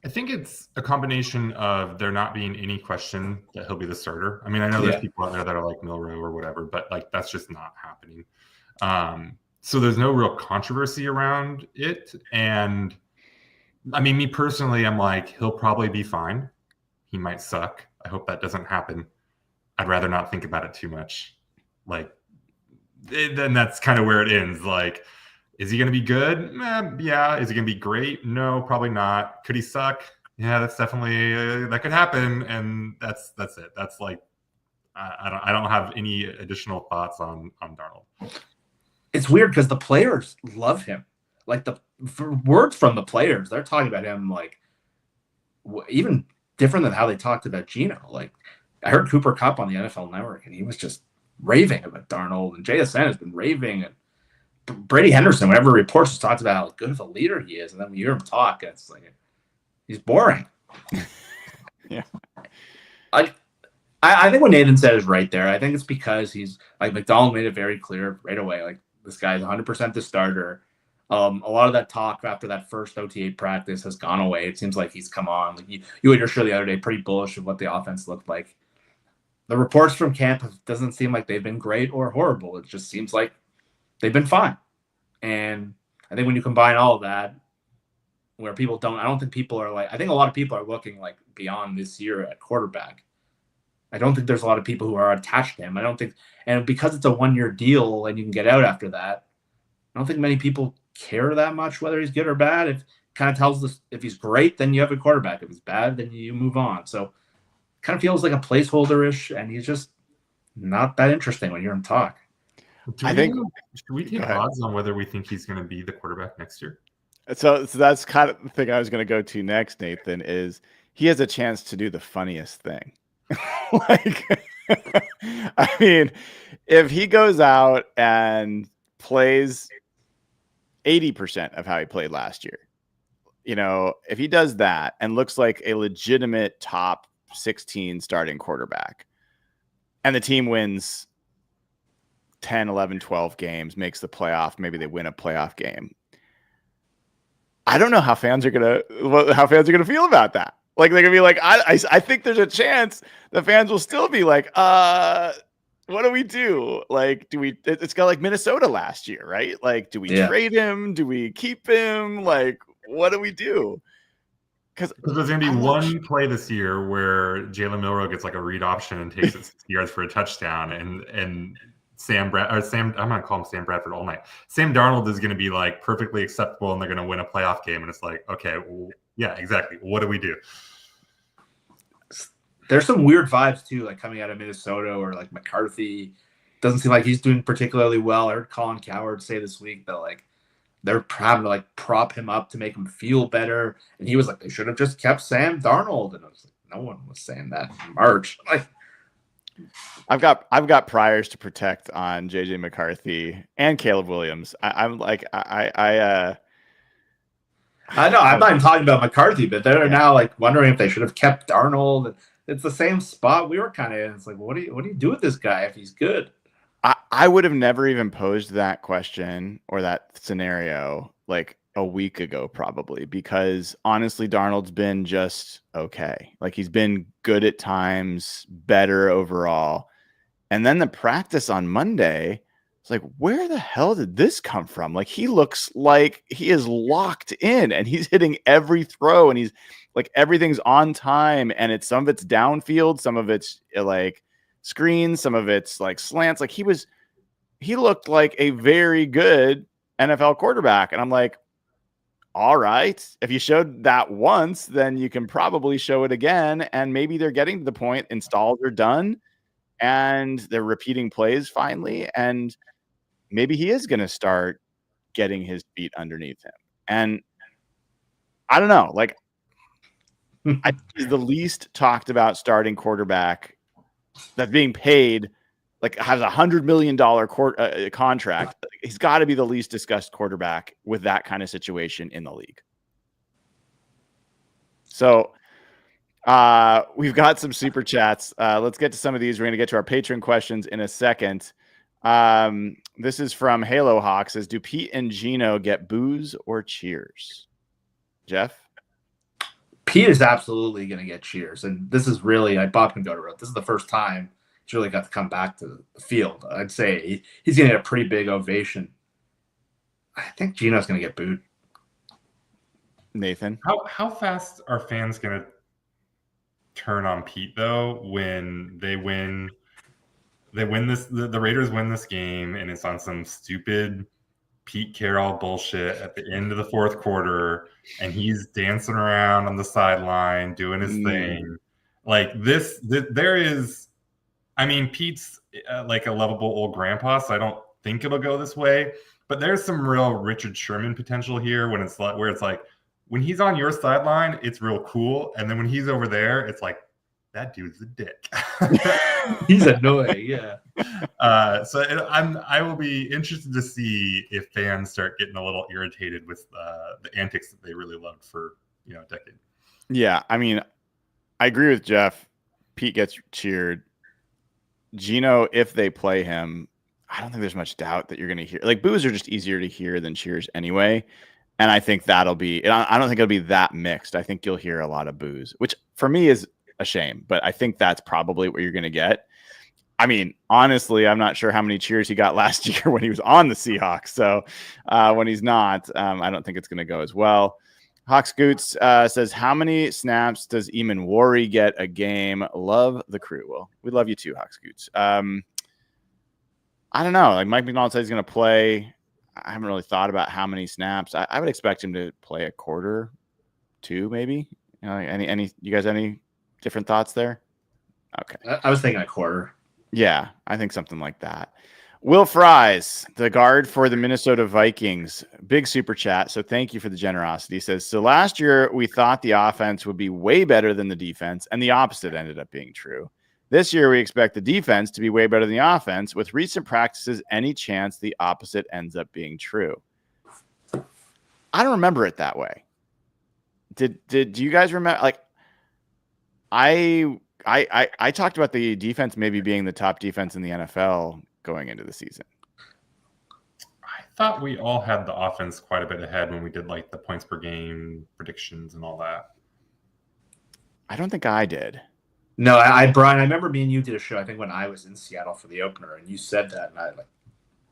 S2: I think it's a combination of there not being any question that he'll be the starter. I mean, I know there's people out there that are like Milroe or whatever, but like that's just not happening. So there's no real controversy around it. And I mean, me personally, I'm like, he'll probably be fine. He might suck. I hope that doesn't happen. I'd rather not think about it too much. Like, then that's kind of where it ends. Like, is he going to be good? Yeah. Is he going to be great? No, probably not. Could he suck? Yeah, that's definitely that could happen. And that's it. That's like, I don't have any additional thoughts on Darnold.
S3: It's weird because the players love him. Like, words from the players, they're talking about him like even different than how they talked about Geno. Like, I heard Cooper Kupp on the NFL Network, and he was just raving about Darnold, and JSN has been raving, and Brady Henderson, whenever reports, just talks about how good of a leader he is, and then when you hear him talk, it's like he's boring.
S1: Yeah,
S3: I think what Nathan said is right there. I think it's because he's like McDonald made it very clear right away. Like, this guy's 100% the starter. A lot of that talk after that first OTA practice has gone away. It seems like he's come on. Like, you and your show the other day, pretty bullish of what the offense looked like. The reports from camp doesn't seem like they've been great or horrible. It just seems like they've been fine. And I think when you combine all of that, where people I don't think people are like, I think a lot of people are looking like beyond this year at quarterback. I don't think there's a lot of people who are attached to him. I don't think, and because it's a 1-year deal and you can get out after that, I don't think many people care that much whether he's good or bad. It kind of tells us if he's great, then you have a quarterback. If he's bad, then you move on. So it kind of feels like a placeholder-ish, and he's just not that interesting when you hear him talk.
S2: Should we take odds on whether we think he's going to be the quarterback next year?
S1: So that's kind of the thing I was going to go to next, Nathan, is he has a chance to do the funniest thing. Like, I mean, if he goes out and plays 80% of how he played last year, if he does that and looks like a legitimate top 16 starting quarterback, and the team wins 10, 11, 12 games, makes the playoff, maybe they win a playoff game, I don't know how fans are gonna feel about that. Like, they're gonna be like, I think there's a chance the fans will still be like, what do we do? Like, it's got like Minnesota last year, right? Like, do we trade him? Do we keep him? Like, what do we do? Because
S2: there's gonna be one play this year where Jalen Milroe gets like a read option and takes it 60 yards for a touchdown, and I'm gonna call him Sam Bradford all night. Sam Darnold is gonna be like perfectly acceptable, and they're gonna win a playoff game, and it's like, okay, well, yeah, exactly. What do we do?
S3: There's some weird vibes too, like coming out of Minnesota or like McCarthy. Doesn't seem like he's doing particularly well. I heard Colin Cowherd say this week that like they're having to like prop him up to make him feel better, and he was like, they should have just kept Sam Darnold, and I was like, no one was saying that in March. Like,
S1: I've got priors to protect on JJ McCarthy and Caleb Williams. I know
S3: I'm not even talking about McCarthy, but they're now like wondering if they should have kept Darnold. It's the same spot we were kind of in. It's like, what do you do with this guy if he's good?
S1: I would have never even posed that question or that scenario like a week ago, probably, because honestly, Darnold's been just okay. Like, he's been good at times, better overall. And then the practice on Monday, It's like, where the hell did this come from? Like, he looks like he is locked in and he's hitting every throw and he's like, everything's on time. And some of it's downfield, some of it's like screens, some of it's like slants. Like he looked like a very good NFL quarterback. And I'm like, all right, if you showed that once, then you can probably show it again. And maybe they're getting to the point, installs are done and they're repeating plays finally. And maybe he is going to start getting his feet underneath him. And I don't know, like, I think he's the least talked about starting quarterback that's being paid, like has $100 million contract. He's got to be the least discussed quarterback with that kind of situation in the league. So we've got some super chats. Let's get to some of these. We're going to get to our patron questions in a second. This is from Halo Hawk. Says, do Pete and Geno get boos or cheers? Jeff?
S3: Pete is absolutely going to get cheers. And this is really, like Bob Condotta wrote, this is the first time he's really got to come back to the field. I'd say he's going to get a pretty big ovation. I think Geno's going to get booed.
S1: Nathan?
S2: How fast are fans going to turn on Pete, though, when they win? They win this. The Raiders win this game, and it's on some stupid Pete Carroll bullshit at the end of the fourth quarter, and he's dancing around on the sideline doing his thing. Like this, there is. I mean, Pete's like a lovable old grandpa, so I don't think it'll go this way. But there's some real Richard Sherman potential here when it's like, where it's like, when he's on your sideline, it's real cool, and then when he's over there, it's like, that dude's a dick.
S3: He's annoying, yeah.
S2: So I will be interested to see if fans start getting a little irritated with the antics that they really loved for a decade.
S1: Yeah, I mean, I agree with Jeff. Pete gets cheered. Geno, if they play him, I don't think there's much doubt that you're going to hear. Like, boos are just easier to hear than cheers anyway. And I think that'll be, I don't think it'll be that mixed. I think you'll hear a lot of boos, which for me is a shame, but I think that's probably what you're going to get. I mean, honestly, I'm not sure how many cheers he got last year when he was on the Seahawks. So when he's not, I don't think it's going to go as well. Hawk Scoots says, how many snaps does Eamon Worry get a game? Love the crew. Well, we love you too, Hawk Scoots. I don't know. Like Mike McDonald said he's going to play. I haven't really thought about how many snaps. I would expect him to play a quarter, 2 maybe. You guys any different thoughts there? Okay.
S3: I was thinking a quarter.
S1: Yeah, I think something like that. Will Fries, the guard for the Minnesota Vikings, big super chat. So thank you for the generosity. He says, so last year we thought the offense would be way better than the defense, and the opposite ended up being true. This year we expect the defense to be way better than the offense. With recent practices, any chance the opposite ends up being true? I don't remember it that way. Did you guys remember? Like, I talked about the defense maybe being the top defense in the NFL going into the season.
S2: I thought we all had the offense quite a bit ahead when we did like the points per game predictions and all that.
S1: I don't think I did.
S3: No, Brian, I remember me and you did a show, I think when I was in Seattle for the opener, and you said that, and I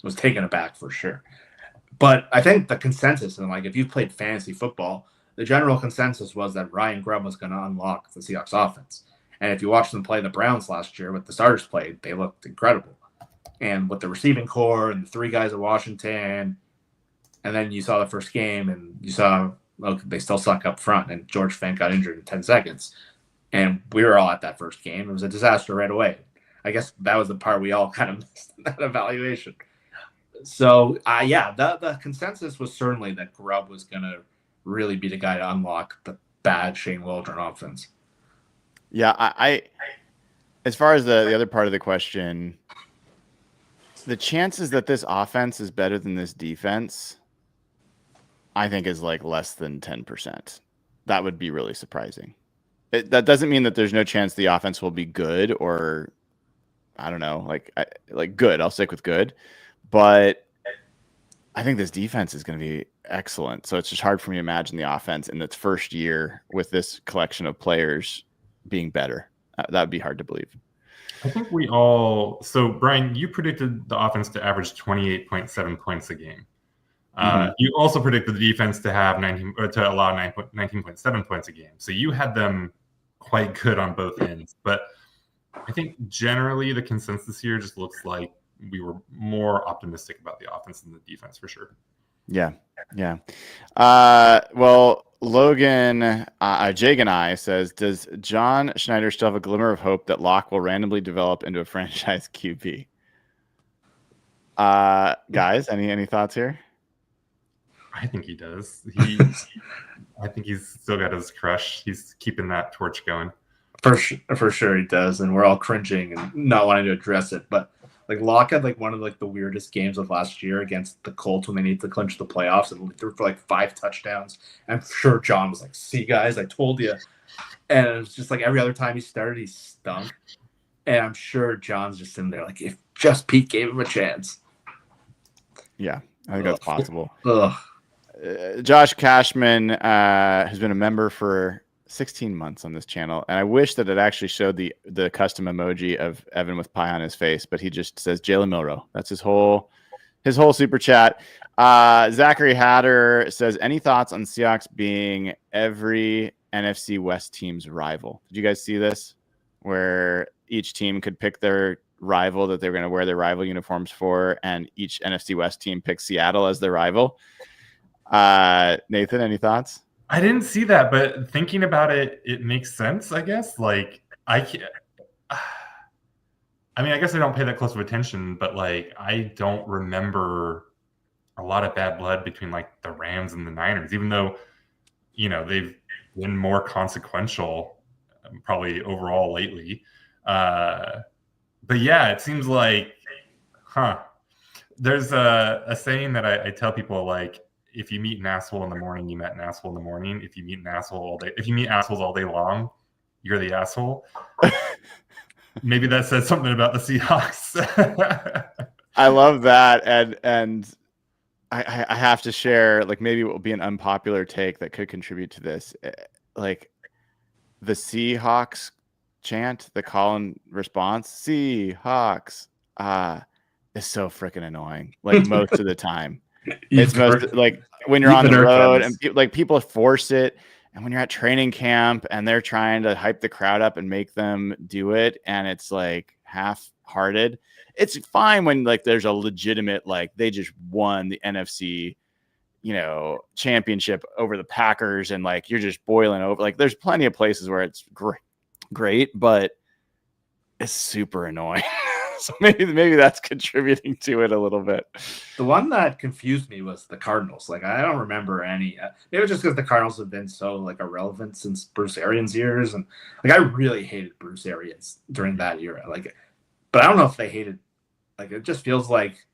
S3: was taken aback for sure. But I think the consensus, and like if you've played fantasy football, the general consensus was that Ryan Grubb was going to unlock the Seahawks offense. And if you watched them play the Browns last year with the starters played, they looked incredible. And with the receiving core and the 3 guys at Washington, and then you saw the first game and you saw they still suck up front, and George Fant got injured in 10 seconds. And we were all at that first game. It was a disaster right away. I guess that was the part we all kind of missed in that evaluation. So, the consensus was certainly that Grubb was going to really be the guy to unlock the bad Shane Waldron offense.
S1: Yeah, I as far as the other part of the question, the chances that this offense is better than this defense, I think is like less than 10%. That would be really surprising. That doesn't mean that there's no chance the offense will be good, or I don't know, like good. I'll stick with good, but I think this defense is going to be excellent. So it's just hard for me to imagine the offense in its first year with this collection of players being better. That would be hard to believe.
S2: I think we all. So, Brian, you predicted the offense to average 28.7 points a game. You also predicted the defense to have 19.7 points a game. So you had them quite good on both ends. But I think generally the consensus here just looks like we were more optimistic about the offense than the defense for sure.
S1: Yeah. Well, Logan Jagan says, does John Schneider still have a glimmer of hope that Locke will randomly develop into a franchise QB? Guys, any thoughts here?
S2: I think he does. I think he's still got his crush. He's keeping that torch going.
S3: For sure he does, and we're all cringing and not wanting to address it. But like Locke had like one of like the weirdest games of last year against the Colts when they needed to clinch the playoffs, and threw for like 5 touchdowns. I'm sure John was like, "See, guys, I told you." And it was just like every other time he started, he stunk. And I'm sure John's just in there like, if just Pete gave him a chance.
S1: Yeah, I think that's possible.
S3: Ugh.
S1: Josh Cashman has been a member for 16 months on this channel, and I wish that it actually showed the custom emoji of Evan with pie on his face, but he just says Jalen Milroe. That's his whole super chat. Zachary Hatter says, any thoughts on Seahawks being every NFC West team's rival? Did you guys see this, where each team could pick their rival that they're going to wear their rival uniforms for, and each NFC West team picks Seattle as their rival? Nathan, any thoughts?
S2: I didn't see that, but thinking about it, it makes sense, I guess. Like, I guess I don't pay that close of attention, but like, I don't remember a lot of bad blood between like the Rams and the Niners, even though, they've been more consequential probably overall lately. But yeah, it seems like, there's a saying that I tell people, like, if you meet an asshole in the morning, you met an asshole in the morning. If you meet an asshole all day, if you meet assholes all day long, you're the asshole. Maybe that says something about the Seahawks.
S1: I love that, and I have to share, like, maybe it will be an unpopular take that could contribute to this. Like, the Seahawks chant, the call and response, Seahawks, is so freaking annoying. Like, most of the time. It's most like when you're on the road and people force it, and when you're at training camp and they're trying to hype the crowd up and make them do it, and it's like half-hearted. It's fine when like there's a legitimate, like, they just won the NFC championship over the Packers, and like you're just boiling over. Like, there's plenty of places where it's great, but it's super annoying. So maybe that's contributing to it a little bit.
S3: The one that confused me was the Cardinals. Like, I don't remember any. It was just because the Cardinals have been so like irrelevant since Bruce Arians' years, and like I really hated Bruce Arians during that era. Like, but I don't know if they hated. Like, it just feels like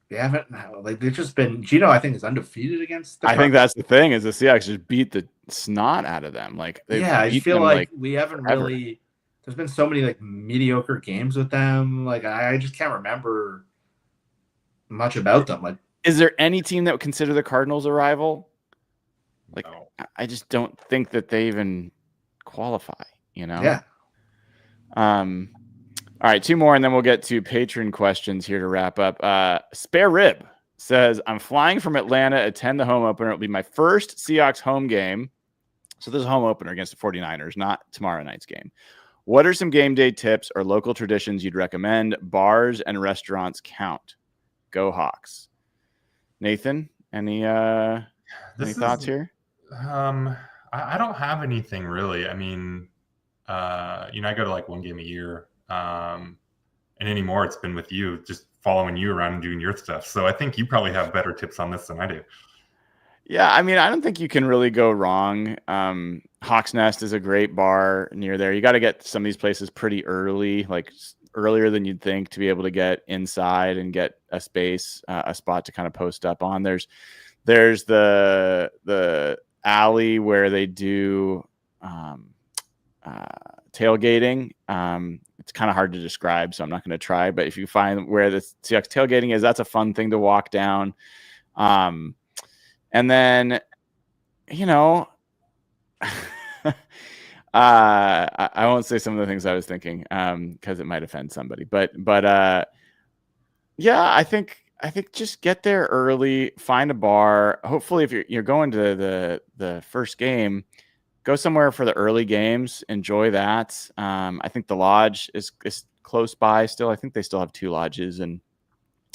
S3: they haven't. Like, they've just been. Geno, I think, is undefeated against the Cardinals.
S1: I think that's the thing, is the Seahawks just beat the snot out of them. Like,
S3: I just feel like we haven't really. There's been so many like mediocre games with them. Like, I just can't remember much about them. Like,
S1: is there any team that would consider the Cardinals a rival? Like,
S2: No.
S1: I just don't think that they even qualify.
S3: Yeah.
S1: All right, 2 more, and then we'll get to patron questions here to wrap up. Spare Rib says, I'm flying from Atlanta, attend the home opener. It'll be my first Seahawks home game. So this is a home opener against the 49ers, not tomorrow night's game. What are some game day tips or local traditions you'd recommend? Bars and restaurants count. Go Hawks. Nathan, any thoughts here?
S2: I don't have anything really. I mean, I go to like one game a year. And anymore, it's been with you, just following you around and doing your stuff. So I think you probably have better tips on this than I do.
S1: Yeah, I mean, I don't think you can really go wrong. Hawks Nest is a great bar near there. You got to get some of these places pretty early, like earlier than you'd think, to be able to get inside and get a space, a spot to kind of post up on. There's the alley where they do tailgating. It's kind of hard to describe, so I'm not going to try. But if you find where the Seahawks tailgating is, that's a fun thing to walk down. And then, I won't say some of the things I was thinking because it might offend somebody. But yeah, I think just get there early, find a bar. Hopefully, if you're going to the first game, go somewhere for the early games. Enjoy that. I think the lodge is close by still. I think they still have 2 lodges, and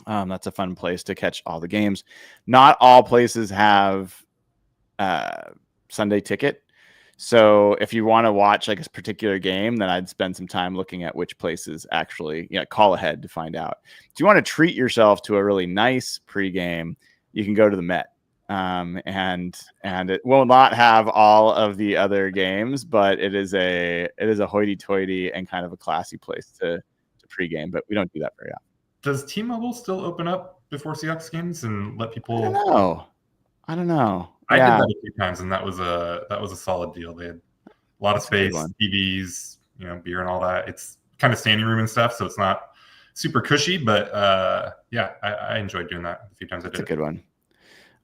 S1: that's a fun place to catch all the games. Not all places have Sunday ticket. So if you want to watch like a particular game, then I'd spend some time looking at which places actually, call ahead to find out. If you want to treat yourself to a really nice pregame, you can go to the Met. And it will not have all of the other games, but it is a hoity-toity and kind of a classy place to pregame, but we don't do that very often.
S2: Does T-Mobile still open up before Seahawks games and let people?
S1: I don't know.
S2: I did that a few times, and that was a solid deal. They had a lot of space, TVs, beer and all that. It's kind of standing room and stuff, so it's not super cushy, but yeah, I enjoyed doing that a few times.
S1: That's a good one.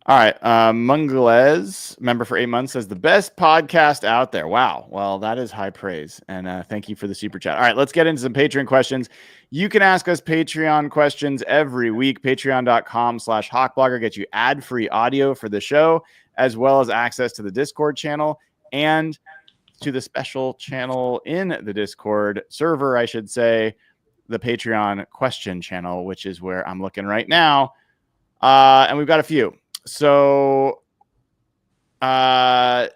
S1: All right. Mungales, member for 8 months, says the best podcast out there. Wow. Well, that is high praise. And thank you for the super chat. All right, let's get into some Patreon questions. You can ask us Patreon questions every week. Patreon.com/Hawkblogger gets you ad-free audio for the show, as well as access to the Discord channel and to the special channel in the Discord server, I should say, the Patreon question channel, which is where I'm looking right now. And we've got a few. So, Jeff,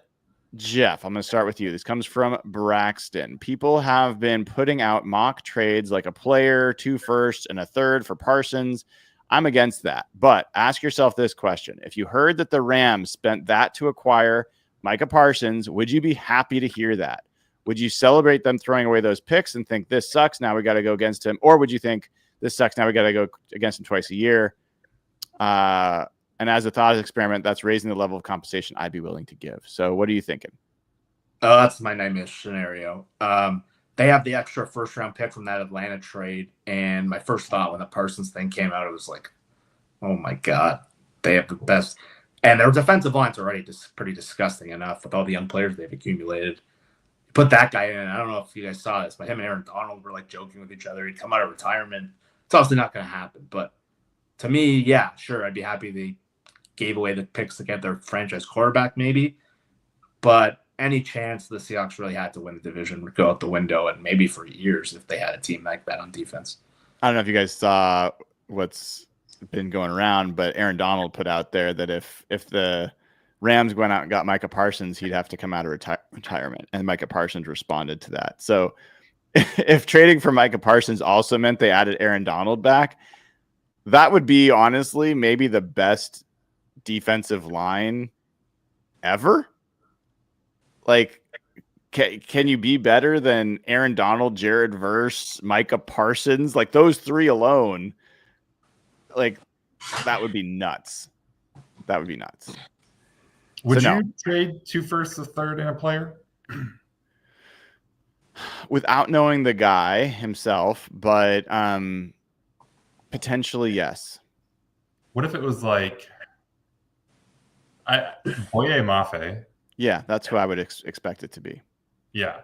S1: I'm going to start with you. This comes from Braxton. People have been putting out mock trades like a player, 2 firsts, and a third for Parsons. I'm against that. But ask yourself this question. If you heard that the Rams spent that to acquire Micah Parsons, would you be happy to hear that? Would you celebrate them throwing away those picks and think this sucks, now we got to go against him? Or would you think this sucks, now we got to go against him twice a year? And as a thought experiment, that's raising the level of compensation I'd be willing to give. So what are you thinking?
S3: Oh, that's my nightmare scenario. They have the extra first-round pick from that Atlanta trade, and my first thought when the Parsons thing came out, it was like, oh my God, they have the best. And their defensive line's already just pretty disgusting enough with all the young players they've accumulated. You put that guy in, I don't know if you guys saw this, but him and Aaron Donald were like joking with each other. He'd come out of retirement. It's obviously not going to happen, but to me, yeah, sure, I'd be happy they gave away the picks to get their franchise quarterback maybe, but any chance the Seahawks really had to win the division would go out the window, and maybe for years if they had a team like that on defense.
S1: I don't know if you guys saw what's been going around, but Aaron Donald put out there that if the Rams went out and got Micah Parsons, he'd have to come out of retirement, and Micah Parsons responded to that. So if trading for Micah Parsons also meant they added Aaron Donald back, that would be honestly maybe the best defensive line ever. Like, can you be better than Aaron Donald, Jared Verse, Micah Parsons? Like those 3 alone, like that would be nuts. That would be nuts.
S2: Would you trade 2 firsts, a third, and a player?
S1: Without knowing the guy himself, but potentially yes.
S2: What if it was like Boye Mafe?
S1: Yeah, that's who I would expect it to be.
S2: Yeah,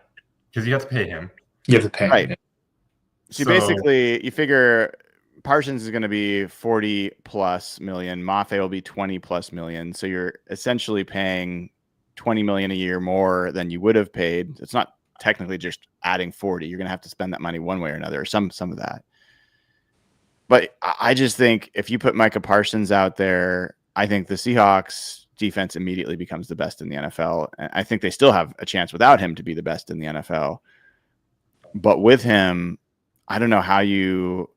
S2: because you have to pay him.
S3: You have to pay him.
S1: So basically, you figure Parsons is going to be 40 plus million. Mafe will be 20 plus million. So you're essentially paying 20 million a year more than you would have paid. It's not technically just adding 40. You're going to have to spend that money one way or another, or some of that. But I just think if you put Micah Parsons out there, I think the Seahawks defense immediately becomes the best in the NFL. And I think they still have a chance without him to be the best in the NFL. But with him, I don't know how you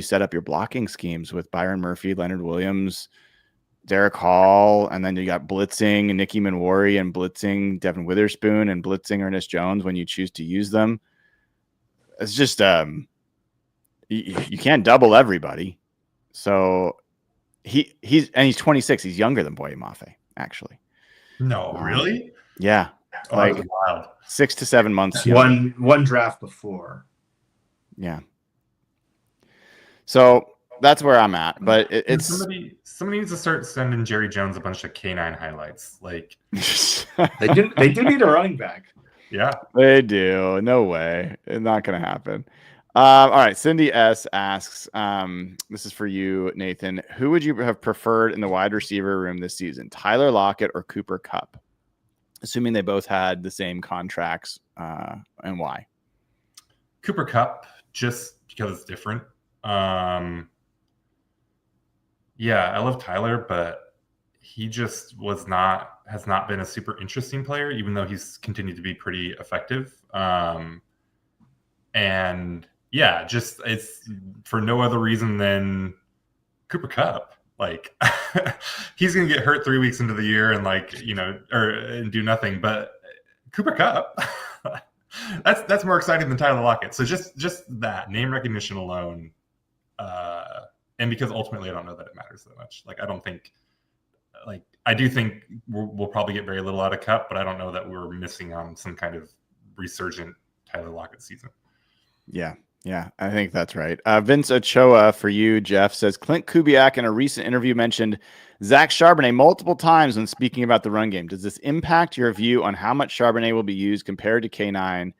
S1: set up your blocking schemes with Byron Murphy, Leonard Williams, Derek Hall, and then you got blitzing Nicky Manwari and blitzing Devin Witherspoon and blitzing Ernest Jones when you choose to use them. It's just you can't double everybody. So he's 26. He's younger than Boye Mafe, actually.
S2: No, really?
S1: Yeah.
S2: Oh,
S1: like
S2: wild.
S1: 6 to 7 months.
S3: One draft before.
S1: Yeah. So that's where I'm at. But it's
S2: somebody needs to start sending Jerry Jones a bunch of canine highlights. Like
S3: they do need a running back.
S2: Yeah.
S1: They do. No way. It's not going to happen. All right. Cindy S asks, this is for you, Nathan. Who would you have preferred in the wide receiver room this season, Tyler Lockett or Cooper Kupp? Assuming they both had the same contracts, and why?
S2: Cooper Kupp, just because it's different. Yeah, I love Tyler, but he just has not been a super interesting player, even though he's continued to be pretty effective. And yeah, just it's for no other reason than Cooper Kupp. Like he's gonna get hurt 3 weeks into the year and and do nothing. But Cooper Kupp, that's more exciting than Tyler Lockett. So just that name recognition alone, and because ultimately I don't know that it matters that much. Like I don't think, I do think we'll probably get very little out of Kupp, but I don't know that we're missing on some kind of resurgent Tyler Lockett season.
S1: Yeah, I think that's right. Vince Ochoa for you, Jeff, says Clint Kubiak in a recent interview mentioned Zach Charbonnet multiple times when speaking about the run game. Does this impact your view on how much Charbonnet will be used compared to K9?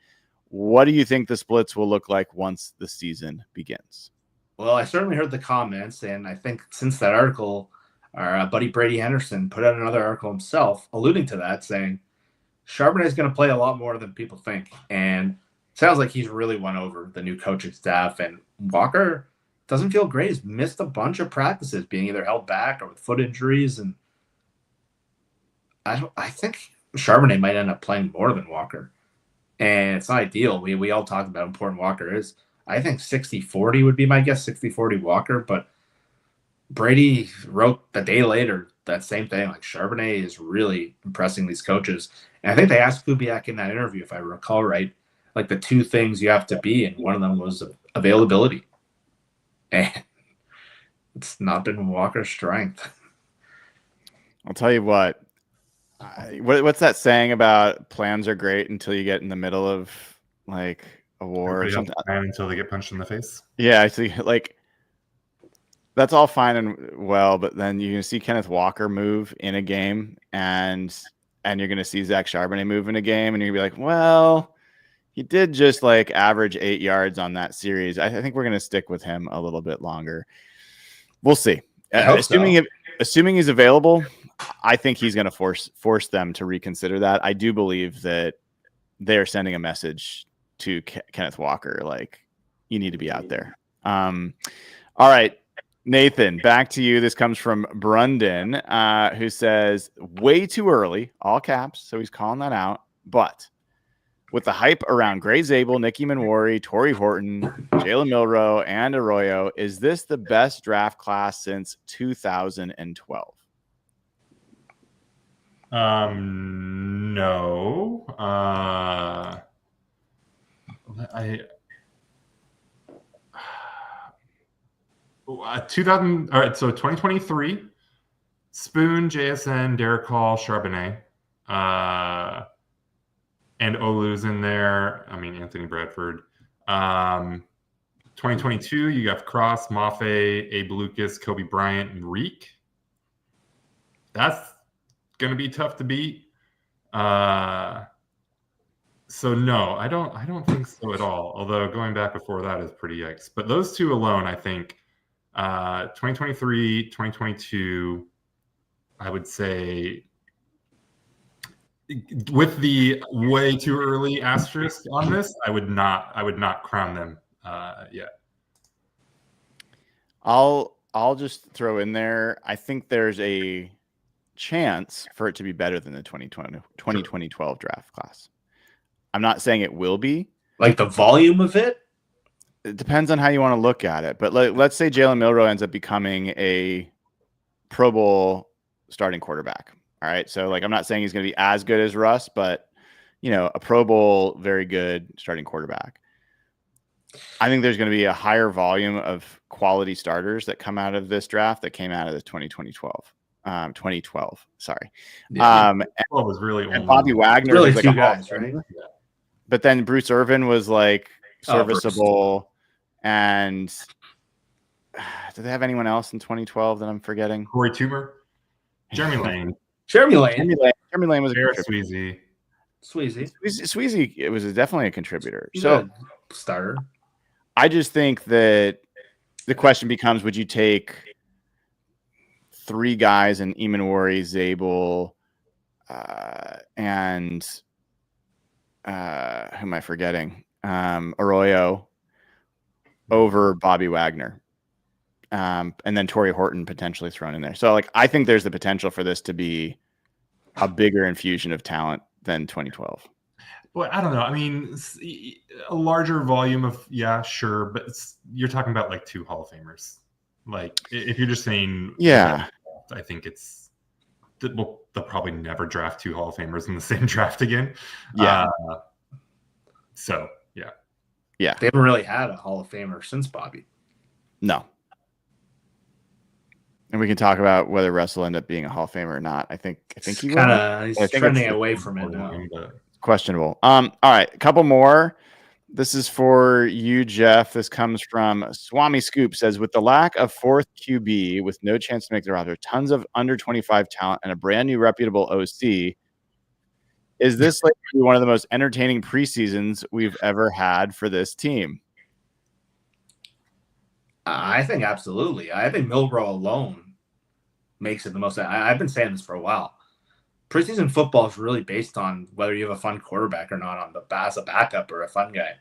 S1: What do you think the splits will look like once the season begins?
S3: Well, I certainly heard the comments, and I think since that article, our buddy Brady Henderson put out another article himself alluding to that, saying Charbonnet is going to play a lot more than people think. And sounds like he's really won over the new coaching staff, and Walker doesn't feel great. He's missed a bunch of practices, being either held back or with foot injuries. And I think Charbonnet might end up playing more than Walker. And it's not ideal. We all talked about how important Walker is. I think 60-40 would be my guess, 60-40 Walker. But Brady wrote the day later that same thing. Like Charbonnet is really impressing these coaches. And I think they asked Kubiak in that interview, if I recall right, like the two things you have to be, and one of them was availability. And it's not been Walker's strength.
S1: I'll tell you what. What's that saying about plans are great until you get in the middle of like a war or something?
S2: Until they get punched in the face.
S1: Yeah, I see. Like that's all fine and well, but then you're gonna see Kenneth Walker move in a game, and you're gonna see Zach Charbonnet move in a game, and you're gonna be like, well, he did just like average 8 yards on that series. I think we're going to stick with him a little bit longer. We'll see. Assuming he's available, I think he's going to force them to reconsider that. I do believe that they're sending a message to Kenneth Walker, like, you need to be out there. All right, Nathan, back to you. This comes from Brundon, who says, way too early, all caps, so he's calling that out, but with the hype around Gray Zabel, Nicky Manwari, Torrey Horton, Jalen Milroe, and Arroyo, is this the best draft class since 2012?
S2: No. All right, so 2023, Spoon, JSN, Derek Hall, Charbonnet. And Olu's in there. I mean, Anthony Bradford. 2022, you have Cross, Mafe, Abe Lucas, Kobe Bryant, and Reek. That's going to be tough to beat. So no, I don't think so at all. Although going back before that is pretty yikes. But those two alone, I think, 2023, 2022, I would say, with the way too early asterisk on this, I would not crown them yet.
S1: I'll just throw in there, I think there's a chance for it to be better than the 2012 draft class. I'm not saying it will be.
S3: Like the volume of it?
S1: It depends on how you want to look at it. But let's say Jalen Milroe ends up becoming a Pro Bowl starting quarterback. All right. So I'm not saying he's going to be as good as Russ, but a Pro Bowl, very good starting quarterback. I think there's going to be a higher volume of quality starters that come out of this draft that came out of the 2012. Sorry.
S2: Yeah, was really
S1: and Bobby Wagner
S3: really
S1: was
S3: two guys, right?
S1: Yeah. But then Bruce Irvin was serviceable. And do they have anyone else in 2012 that I'm forgetting?
S2: Corey Toomer, Jeremy Lane.
S3: Jeremy Lane
S1: was
S2: Eric Sweezy.
S3: Sweezy.
S1: It was definitely a contributor.
S3: He's
S1: So
S3: a starter.
S1: I just think that the question becomes: would you take 3 guys in Imanwari, Zabel, and who am I forgetting? Arroyo over Bobby Wagner, and then Torrey Horton potentially thrown in there. So, like, I think there's the potential for this to be a bigger infusion of talent than 2012.
S2: Well, I don't know. I mean, a larger volume of, yeah, sure, but you're talking about like 2 Hall of Famers. Like, if you're just saying,
S1: yeah,
S2: I think they'll probably never draft 2 Hall of Famers in the same draft again.
S1: Yeah.
S2: So
S1: yeah,
S3: they haven't really had a Hall of Famer since Bobby.
S1: No. And we can talk about whether Russ will end up being a Hall of Famer or not. I think he will.
S3: He's trending away from it now.
S1: Questionable. All right, a couple more. This is for you, Jeff. This comes from Swami Scoop. Says, with the lack of 4th QB with no chance to make the roster, tons of under 25 talent, and a brand new reputable OC, is this like one of the most entertaining preseasons we've ever had for this team?
S3: I think absolutely. I think Milroe alone makes it the most. I've been saying this for a while. Preseason football is really based on whether you have a fun quarterback or not, on the as a backup or a fun guy.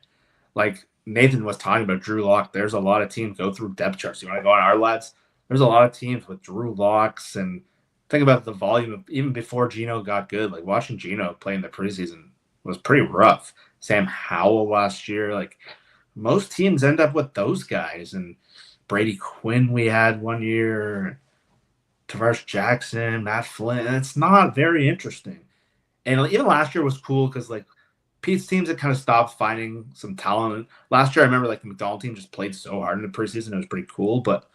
S3: Like Nathan was talking about Drew Lock. There's a lot of teams go through depth charts. You want to go on our lads? There's a lot of teams with Drew Locks, and think about the volume of even before Geno got good. Like watching Geno play in the preseason was pretty rough. Sam Howell last year, like most teams end up with those guys. And Brady Quinn we had one year, Tavares Jackson, Matt Flynn. And it's not very interesting. And even last year was cool because like Pete's teams had kind of stopped finding some talent. Last year, I remember like the McDonald team just played so hard in the preseason. It was pretty cool. But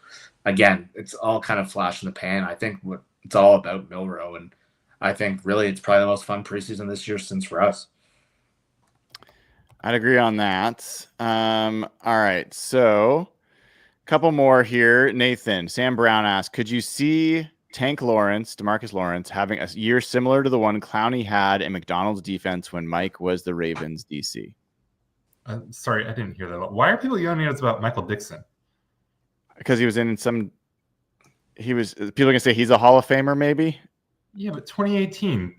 S3: again, it's all kind of flash in the pan. I think it's all about Milroe. And I think really it's probably the most fun preseason this year since Russ.
S1: I'd agree on that. All right. So a couple more here. Nathan, Sam Brown asked, could you see DeMarcus Lawrence, having a year similar to the one Clowney had in McDonald's defense when Mike was the Ravens DC?
S2: Sorry, I didn't hear that. Why are people yelling at us about Michael Dixon?
S1: Because he was in some. People are gonna say he's a Hall of Famer, maybe.
S2: Yeah, but 2018.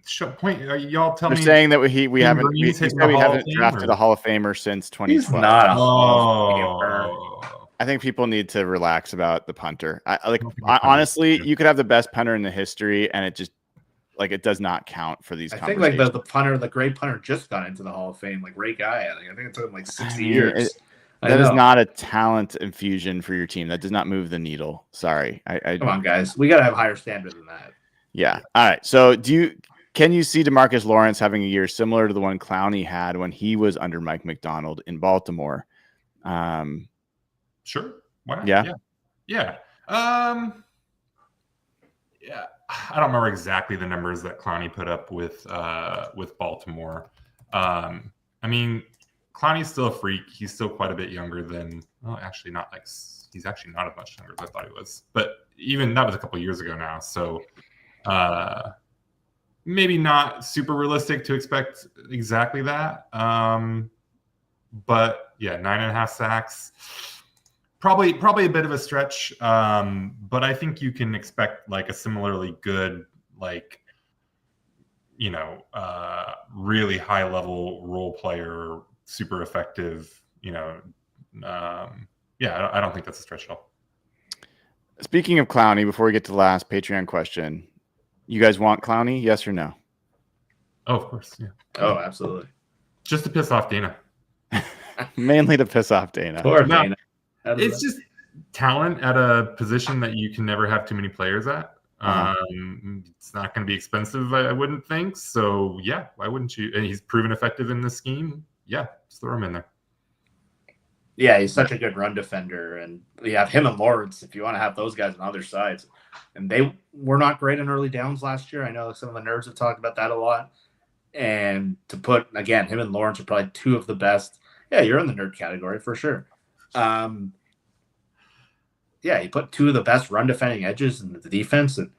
S2: Y'all tell me.
S1: They're saying that we haven't drafted a Hall of Famer since 2012.
S3: He's not a Hall of Famer.
S1: I think people need to relax about the punter. Honestly, you could have the best punter in the history, and it just it does not count for these.
S3: I think like the great punter just got into the Hall of Fame, like Ray Guy. I think it took him like 60 years.
S1: That is not a talent infusion for your team. That does not move the needle. Sorry.
S3: Come on, guys. We got to have higher standards than that.
S1: Yeah. All right. So can you see DeMarcus Lawrence having a year similar to the one Clowney had when he was under Mike McDonald in Baltimore?
S2: Sure. Why not?
S1: Yeah.
S2: Yeah. I don't remember exactly the numbers that Clowney put up with Baltimore. I mean, Clowney's still a freak. He's still quite a bit younger than. Well, actually, not like he's actually not as much younger as I thought he was. But even that was a couple of years ago now. So maybe not super realistic to expect exactly that. But yeah, 9.5 sacks. Probably a bit of a stretch, but I think you can expect like a similarly good, really high level role player, super effective. I don't think that's a stretch at all.
S1: Speaking of Clowney, before we get to the last Patreon question, you guys want Clowney? Yes or no?
S2: Oh, of course. Yeah.
S3: Oh, absolutely.
S2: Just to piss off Dana.
S1: Mainly to piss off Dana.
S3: Poor Dana.
S2: It's just talent at a position that you can never have too many players at. It's not going to be expensive, I wouldn't think. So, yeah, why wouldn't you? And he's proven effective in this scheme. Yeah, just throw him in there.
S3: Yeah, he's such a good run defender. And we have him and Lawrence if you want to have those guys on other sides. And they were not great in early downs last year. I know some of the nerds have talked about that a lot. And to put, again, him and Lawrence are probably two of the best. Yeah, you're in the nerd category for sure. You put two of the best run defending edges in the defense, and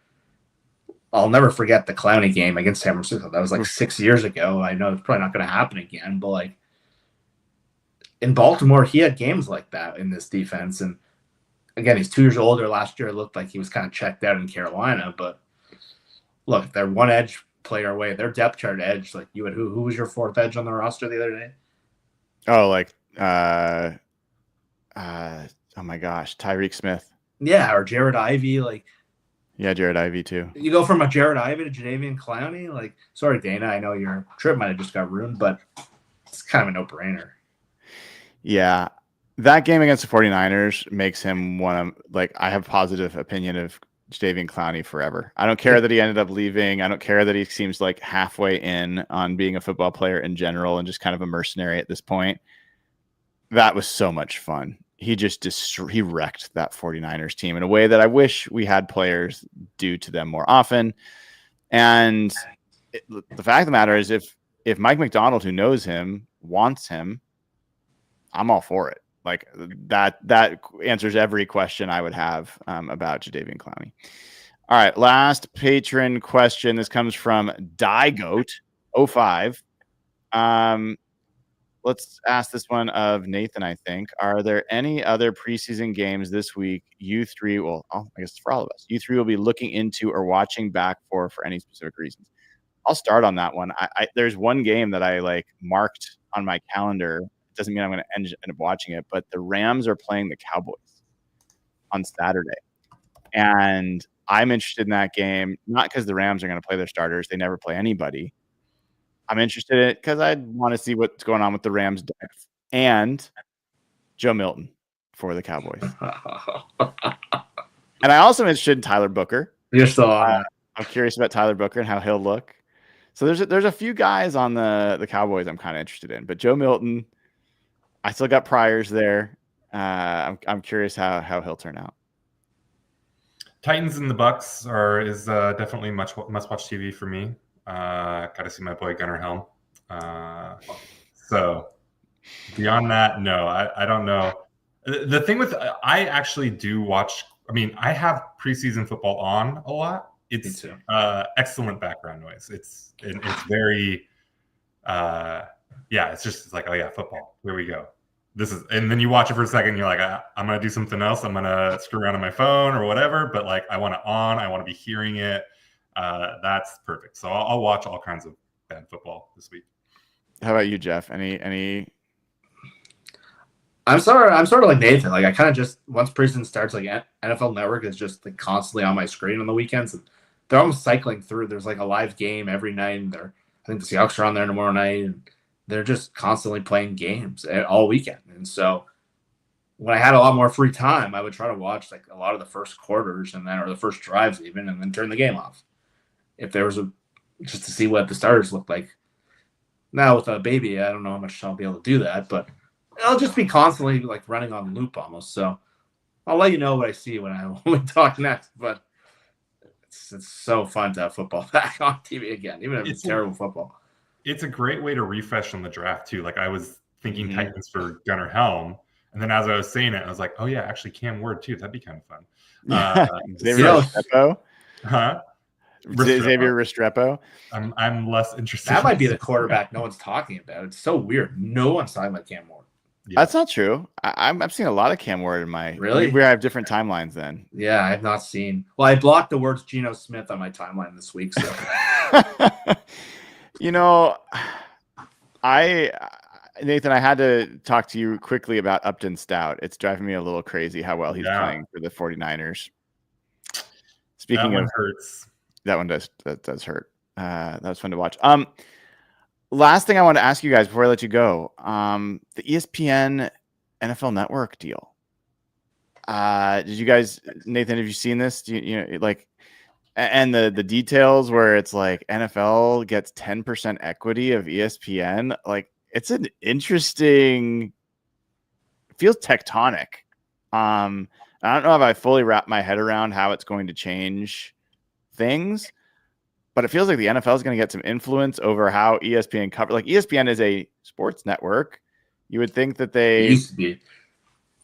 S3: I'll never forget the Clowney game against San Francisco. That was like 6 years ago. I know it's probably not going to happen again, but like in Baltimore, he had games like that in this defense. And again, he's 2 years older. Last year, it looked like he was kind of checked out in Carolina. But look, they're one edge player away. Their depth chart edge, like you had who was your fourth edge on the roster the other day?
S1: Oh, like oh my gosh, Tyreek Smith.
S3: Yeah, or Jared Ivey. Like,
S1: yeah, Jared Ivey too.
S3: You go from a Jared Ivey to Jadeveon Clowney. Like, sorry, Dana, I know your trip might have just got ruined, but it's kind of a no-brainer.
S1: Yeah, that game against the 49ers makes him one of, like, I have positive opinion of Jadeveon Clowney forever. I don't care that he ended up leaving. I don't care that he seems like halfway in on being a football player in general and just kind of a mercenary at this point. That was so much fun. He just he wrecked that 49ers team in a way that I wish we had players do to them more often. And the fact of the matter is, if Mike McDonald, who knows him, wants him, I'm all for it. Like that answers every question I would have about Jadeveon Clowney. All right, last patron question. This comes from DieGoat05. Let's ask this one of Nathan, I think. Are there any other preseason games this week you three will, I guess for all of us, you three will be looking into or watching back for any specific reasons? I'll start on that one. There's one game that I like marked on my calendar. It doesn't mean I'm going to end up watching it, but the Rams are playing the Cowboys on Saturday. And I'm interested in that game, not because the Rams are going to play their starters. They never play anybody. I'm interested in it because I want to see what's going on with the Rams depth and Joe Milton for the Cowboys. And I also am interested in Tyler Booker.
S3: You're still on.
S1: I'm curious about Tyler Booker and how he'll look. So there's a few guys on the Cowboys I'm kind of interested in, but Joe Milton, I still got priors there. I'm curious how he'll turn out.
S2: Titans and the Bucks is definitely must-watch TV for me. Got to see my boy Gunnar Helm. So beyond that, no, I don't know. The thing with I actually do watch. I mean, I have preseason football on a lot. It's excellent background noise. It's very it's like, oh yeah, football. Here we go. And then you watch it for a second. You're like, I'm gonna do something else. I'm gonna screw around on my phone or whatever. But like, I want it on. I want to be hearing it. That's perfect. So I'll watch all kinds of bad football this week.
S1: How about you, Jeff? Any?
S3: I'm sort of like Nathan. Like I kind of just once preseason starts, like NFL Network is just like constantly on my screen on the weekends. And they're almost cycling through. There's like a live game every night. And I think the Seahawks are on there tomorrow night, and they're just constantly playing games all weekend. And so when I had a lot more free time, I would try to watch like a lot of the first quarters or the first drives even, and then turn the game off. If there was just to see what the starters look like. Now with a baby, I don't know how much I'll be able to do that, but I'll just be constantly like running on loop almost. So I'll let you know what I see when we talk next. But it's so fun to have football back on TV again, even if it's terrible football.
S2: It's a great way to refresh on the draft too. Like I was thinking Titans for Gunnar Helm, and then as I was saying it, I was like, oh yeah, actually Cam Ward too. That'd be kind of fun.
S1: Xavier Restrepo?
S2: Huh?
S1: Xavier Restrepo?
S2: I'm less interested.
S3: That might be the quarterback no one's talking about. It's so weird. No one's talking about Cam Ward.
S1: Yeah. That's not true. I've seen a lot of Cam Ward in my.
S3: Really?
S1: We have different timelines then.
S3: Yeah, I have not seen. Well, I blocked the words Geno Smith on my timeline this week. So.
S1: You know, Nathan, I had to talk to you quickly about Upton Stout. It's driving me a little crazy how well he's playing for the 49ers. Speaking of
S2: hurts.
S1: That one does hurt. That was fun to watch. Last thing I want to ask you guys before I let you go. The ESPN NFL Network deal. Did you guys, Nathan, have you seen this? Do you know, like, and the details where it's like NFL gets 10% equity of ESPN? Like, it's an interesting, it feels tectonic. I don't know if I fully wrap my head around how it's going to change things, but it feels like the NFL is going to get some influence over how ESPN cover. Like ESPN is a sports network. You would think that they
S3: used to be.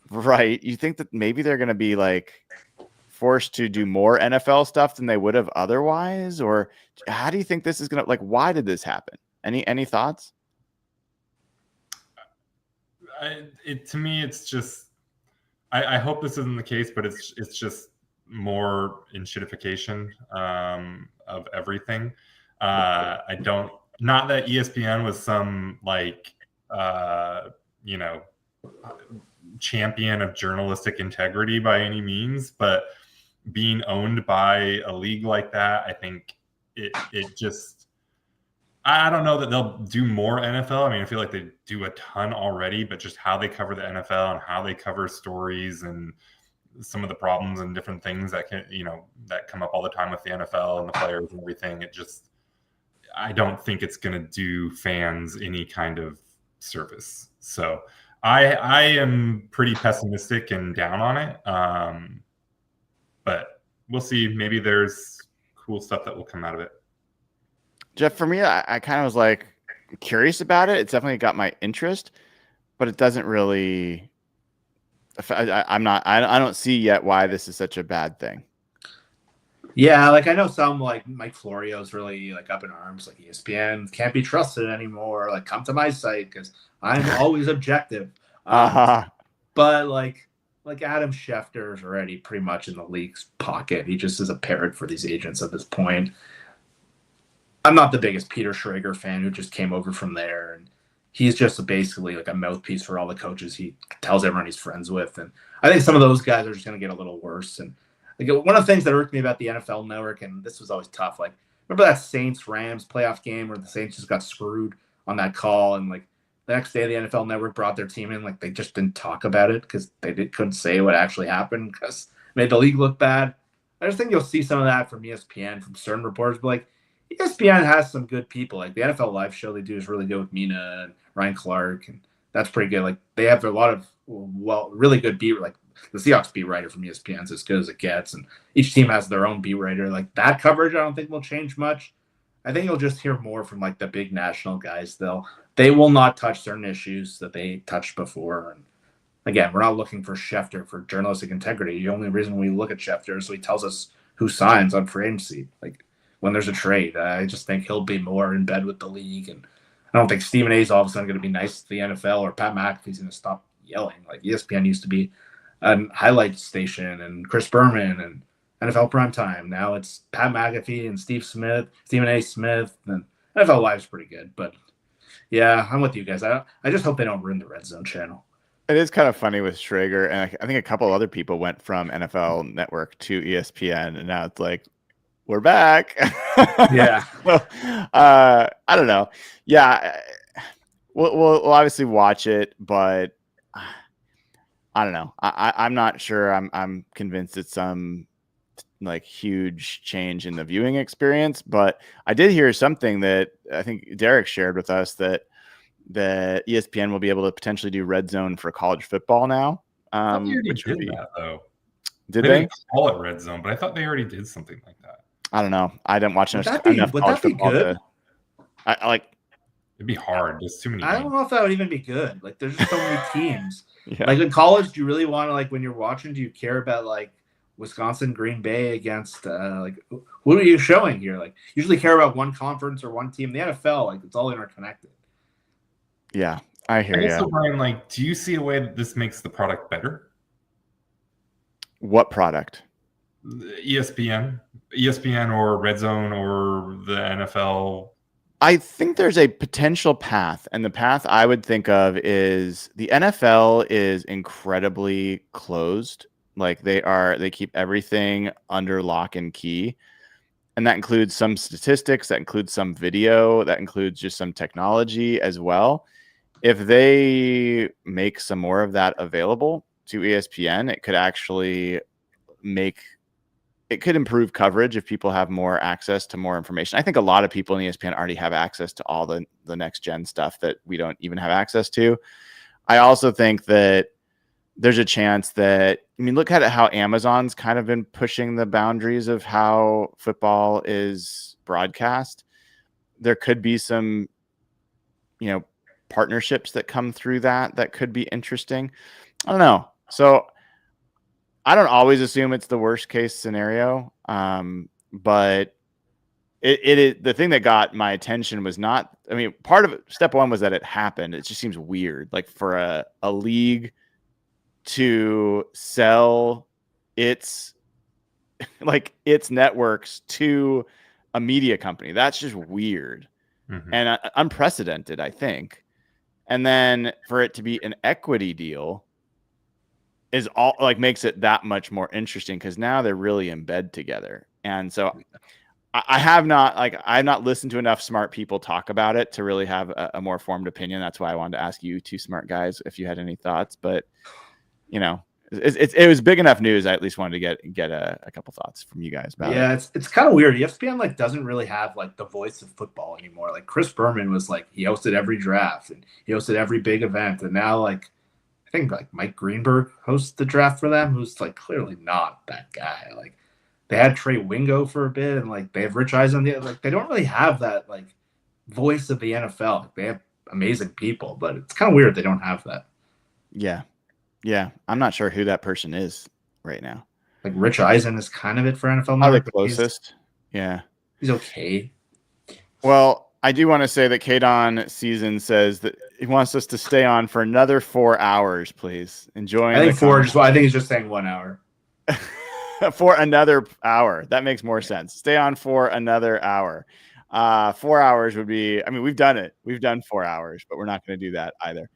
S1: Right. You think that maybe they're going to be like forced to do more NFL stuff than they would have otherwise? Or how do you think this is going to, like, why did this happen? Any thoughts?
S2: To me, it's just, I hope this isn't the case, but it's just more enshittification of everything. I don't, not that ESPN was some like, champion of journalistic integrity by any means, but being owned by a league like that, I think it just, I don't know that they'll do more NFL. I mean, I feel like they do a ton already, but just how they cover the NFL and how they cover stories and some of the problems and different things that that come up all the time with the NFL and the players and everything. I don't think it's going to do fans any kind of service. So I am pretty pessimistic and down on it. But we'll see. Maybe there's cool stuff that will come out of it.
S1: Jeff, for me, I kind of was like curious about it. It's definitely got my interest, but it doesn't really. I don't see yet why this is such a bad thing.
S3: Yeah, like I know some like Mike Florio's really like up in arms, like ESPN can't be trusted anymore. Like come to my site because I'm always objective. But like Adam Schefter is already pretty much in the league's pocket. He just is a parrot for these agents at this point. I'm not the biggest Peter Schrager fan who just came over from there, and he's just basically like a mouthpiece for all the coaches. He tells everyone he's friends with, and I think some of those guys are just going to get a little worse. And like one of the things that irked me about the NFL Network, and this was always tough, like remember that Saints-Rams playoff game where the Saints just got screwed on that call, and like the next day the NFL Network brought their team in, like they just didn't talk about it because couldn't say what actually happened because it made the league look bad. I just think you'll see some of that from ESPN, from certain reporters, but like ESPN has some good people. Like the NFL Live show they do is really good with Mina and Ryan Clark, and that's pretty good. Like they have a lot of really good beat. Like the Seahawks beat writer from ESPN is as good as it gets, and each team has their own beat writer. Like that coverage, I don't think will change much. I think you'll just hear more from like the big national guys. They will not touch certain issues that they touched before. And again, we're not looking for Schefter for journalistic integrity. The only reason we look at Schefter is so he tells us who signs on free agency. Like when there's a trade, I just think he'll be more in bed with the league. And I don't think Stephen A is all of a sudden going to be nice to the NFL or Pat McAfee's going to stop yelling. Like ESPN used to be a highlight station and Chris Berman and NFL Primetime. Now it's Pat McAfee and Stephen A. Smith, and NFL Live's pretty good. But yeah, I'm with you guys. I just hope they don't ruin the Red Zone channel.
S1: It is kind of funny with Schrager, and I think a couple other people went from NFL Network to ESPN, and now it's like, we're back.
S3: Yeah.
S1: Well, I don't know. Yeah, we'll obviously watch it, but I don't know. I'm not sure. I'm convinced it's some like huge change in the viewing experience, but I did hear something that I think Derek shared with us that ESPN will be able to potentially do Red Zone for college football now.
S2: Which would be that though.
S1: Did
S2: they
S1: they
S2: didn't call it Red Zone? But I thought they already did something like that.
S1: I don't know. I didn't watch enough
S3: Would
S1: college
S3: that be
S1: football
S3: good?
S1: I like.
S2: It'd be hard. There's too many.
S3: I don't know if that would even be good. Like, there's just so many teams.
S1: Yeah.
S3: Like in college, do you really want to, like, when you're watching, do you care about like Wisconsin, Green Bay against like who are you showing here? Like, usually care about one conference or one team. The NFL, like, it's all interconnected.
S1: Yeah, I hear you.
S2: Also, Brian, like, do you see a way that this makes the product better?
S1: What product?
S2: ESPN or Red Zone or the NFL.
S1: I think there's a potential path, and the path I would think of is the NFL is incredibly closed. Like they keep everything under lock and key. And that includes some statistics, that includes some video, that includes just some technology as well. If they make some more of that available to ESPN, it could actually improve coverage if people have more access to more information. I think a lot of people in ESPN already have access to all the next gen stuff that we don't even have access to. I also think that there's a chance that, I mean, look at how Amazon's kind of been pushing the boundaries of how football is broadcast. There could be some, partnerships that come through that could be interesting. I don't know. So I don't always assume it's the worst case scenario, but it is the thing that got my attention was not. I mean, part of it, step one was that it happened. It just seems weird, like for a league to sell its networks to a media company. That's just weird and unprecedented, I think. And then for it to be an equity deal is all like makes it that much more interesting because now they're really in bed together. And so I've not listened to enough smart people talk about it to really have a more formed opinion. That's why I wanted to ask you two smart guys if you had any thoughts. But you know, it was big enough news. I at least wanted to get a couple thoughts from you guys about it.
S3: Yeah, it's kind of weird. ESPN like doesn't really have like the voice of football anymore. Like Chris Berman was like he hosted every draft and he hosted every big event, and now like I think like Mike Greenberg hosts the draft for them, who's like clearly not that guy. Like they had Trey Wingo for a bit, and like they have Rich Eisen. Like they don't really have that like voice of the NFL. Like, they have amazing people, but it's kind of weird they don't have that.
S1: Yeah, I'm not sure who that person is right now.
S3: Like Rich Eisen is kind of it for NFL.
S1: Probably the closest.
S3: He's okay.
S1: Well, I do want to say that Kadon Season says that he wants us to stay on for another 4 hours, please. Enjoying.
S3: I think he's just saying 1 hour.
S1: For another hour. That makes more sense. Stay on for another hour. 4 hours would be, I mean, we've done it. We've done 4 hours, but we're not going to do that either.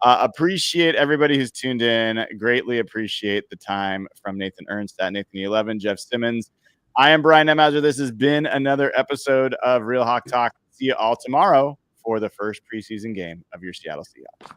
S1: Appreciate everybody who's tuned in. Greatly appreciate the time from Nathan Ernst at Nathan11, Jeff Simmons. I am Brian Nemhauser. This has been another episode of Real Hawk Talk. See you all tomorrow for the first preseason game of your Seattle Seahawks.